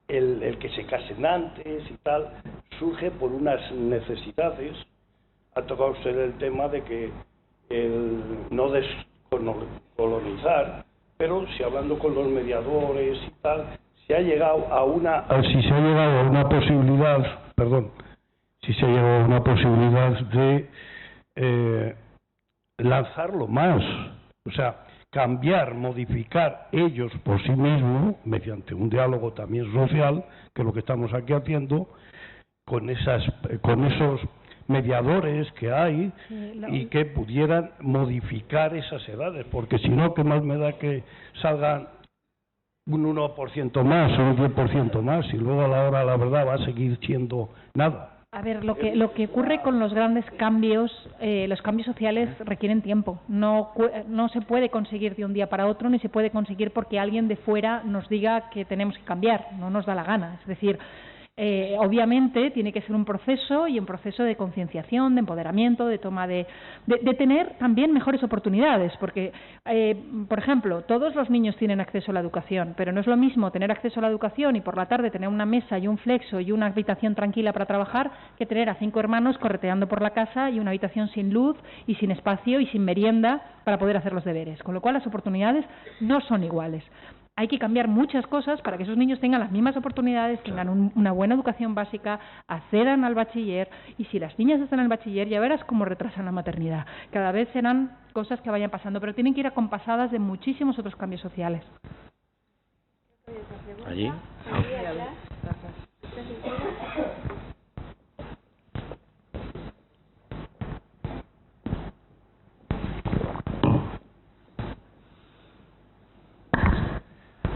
el que se casen antes y tal, surge por unas necesidades. Ha tocado usted el tema de que el no descolonizar, pero si hablando con los mediadores y tal, si se ha llegado a una posibilidad de lanzarlo más, o sea, cambiar, modificar ellos por sí mismos, mediante un diálogo también social, que es lo que estamos aquí haciendo, con esos mediadores que hay y que pudieran modificar esas edades, porque si no, ¿qué más me da que salgan un 1% más o un 10% más y luego a la hora la verdad va a seguir siendo nada? A ver, lo que ocurre con los grandes cambios, los cambios sociales requieren tiempo. No se puede conseguir de un día para otro, ni se puede conseguir porque alguien de fuera nos diga que tenemos que cambiar. No nos da la gana. Es decir, obviamente tiene que ser un proceso y un proceso de concienciación, de empoderamiento, de toma de tener también mejores oportunidades, porque, por ejemplo, todos los niños tienen acceso a la educación, pero no es lo mismo tener acceso a la educación y por la tarde tener una mesa y un flexo y una habitación tranquila para trabajar que tener a 5 hermanos correteando por la casa y una habitación sin luz y sin espacio y sin merienda para poder hacer los deberes, con lo cual las oportunidades no son iguales. Hay que cambiar muchas cosas para que esos niños tengan las mismas oportunidades, tengan una buena educación básica, accedan al bachiller, y si las niñas están en el bachiller ya verás cómo retrasan la maternidad. Cada vez serán cosas que vayan pasando, pero tienen que ir acompasadas de muchísimos otros cambios sociales. ¿Allí?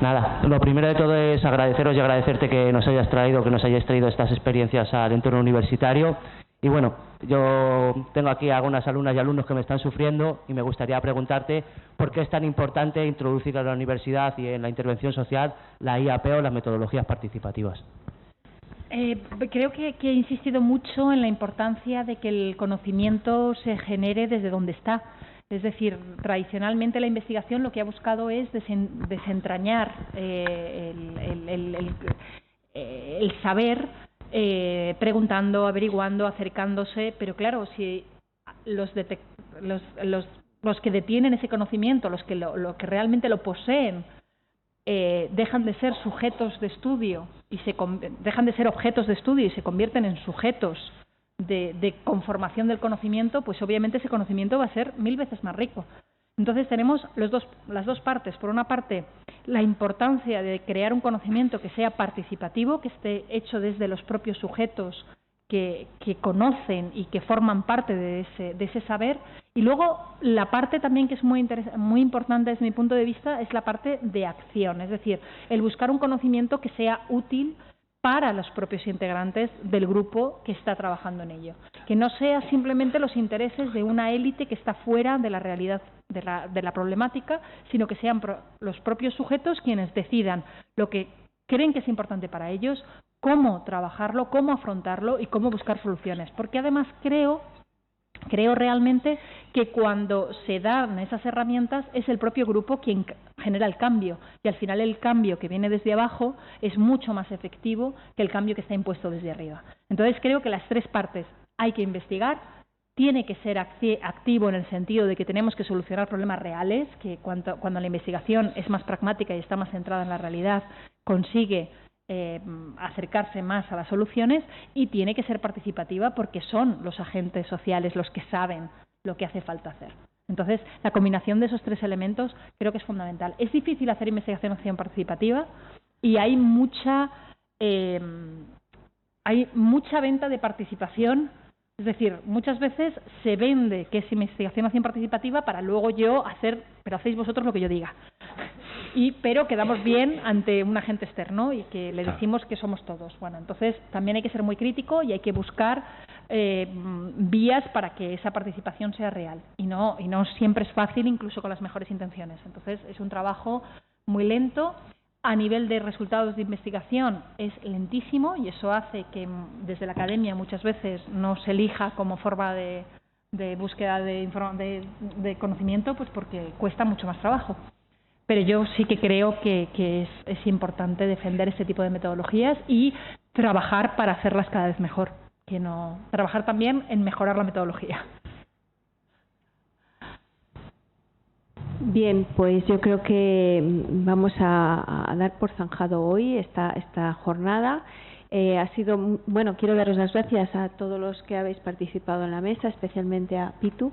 Nada, lo primero de todo es agradeceros y agradecerte que nos hayáis traído estas experiencias al entorno universitario. Y bueno, yo tengo aquí algunas alumnas y alumnos que me están sufriendo y me gustaría preguntarte por qué es tan importante introducir a la universidad y en la intervención social la IAP o las metodologías participativas. Creo que he insistido mucho en la importancia de que el conocimiento se genere desde donde está. Es decir, tradicionalmente la investigación lo que ha buscado es desentrañar el saber, preguntando, averiguando, acercándose, pero claro, si los que detienen ese conocimiento, los que realmente lo poseen, dejan de ser sujetos de estudio y dejan de ser objetos de estudio y se convierten en sujetos de conformación del conocimiento, pues obviamente ese conocimiento va a ser 1000 veces más rico. Entonces tenemos las dos partes. Por una parte, la importancia de crear un conocimiento que sea participativo, que esté hecho desde los propios sujetos que conocen y que forman parte de ese saber. Y luego la parte también que es muy importante desde mi punto de vista es la parte de acción, es decir, el buscar un conocimiento que sea útil para los propios integrantes del grupo que está trabajando en ello. Que no sea simplemente los intereses de una élite que está fuera de la realidad de la problemática, sino que sean los propios sujetos quienes decidan lo que creen que es importante para ellos, cómo trabajarlo, cómo afrontarlo y cómo buscar soluciones. Porque además creo realmente que cuando se dan esas herramientas es el propio grupo quien genera el cambio y al final el cambio que viene desde abajo es mucho más efectivo que el cambio que está impuesto desde arriba. Entonces creo que las tres partes hay que investigar, tiene que ser activo en el sentido de que tenemos que solucionar problemas reales, que cuando la investigación es más pragmática y está más centrada en la realidad consigue acercarse más a las soluciones, y tiene que ser participativa porque son los agentes sociales los que saben lo que hace falta hacer. Entonces, la combinación de esos 3 elementos creo que es fundamental. Es difícil hacer investigación participativa y hay mucha venta de participación. Es decir, muchas veces se vende que es investigación participativa para luego yo hacer, pero hacéis vosotros lo que yo diga. Pero quedamos bien ante un agente externo y que le decimos que somos todos. Bueno, entonces también hay que ser muy crítico y hay que buscar vías para que esa participación sea real. Y no siempre es fácil, incluso con las mejores intenciones. Entonces es un trabajo muy lento. A nivel de resultados de investigación es lentísimo, y eso hace que desde la academia muchas veces no se elija como forma de búsqueda de conocimiento, pues porque cuesta mucho más trabajo. Pero yo sí que creo que es importante defender este tipo de metodologías y trabajar para hacerlas cada vez mejor, trabajar también en mejorar la metodología. Bien, pues yo creo que vamos a dar por zanjado hoy esta jornada. Ha sido, quiero daros las gracias a todos los que habéis participado en la mesa, especialmente a Pitu.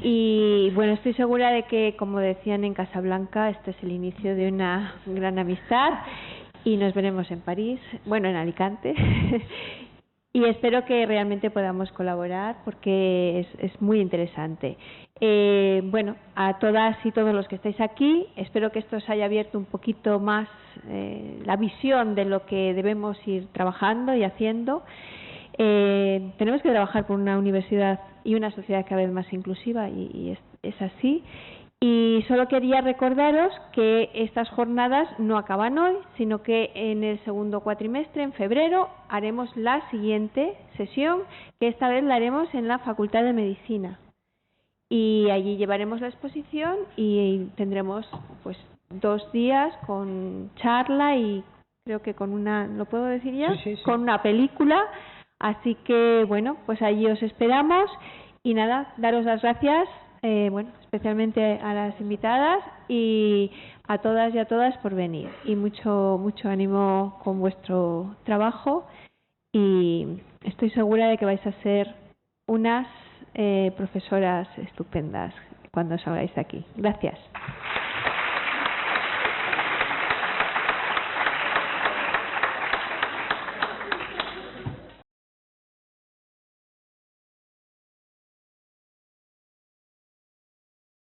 Y estoy segura de que, como decían en Casablanca, este es el inicio de una gran amistad y nos veremos en París, en Alicante. Y espero que realmente podamos colaborar porque es muy interesante. A todas y todos los que estáis aquí, espero que esto os haya abierto un poquito más la visión de lo que debemos ir trabajando y haciendo. Tenemos que trabajar por una universidad y una sociedad cada vez más inclusiva y es así. Y solo quería recordaros que estas jornadas no acaban hoy, sino que en el segundo cuatrimestre, en febrero, haremos la siguiente sesión, que esta vez la haremos en la Facultad de Medicina. Y allí llevaremos la exposición y tendremos 2 días con charla y creo que con una, ¿lo puedo decir ya? Sí. Con una película. Así que, pues allí os esperamos. Y nada, daros las gracias. Especialmente a las invitadas y a todas y a todas por venir, y mucho ánimo con vuestro trabajo, y estoy segura de que vais a ser unas profesoras estupendas cuando salgáis de aquí. Gracias.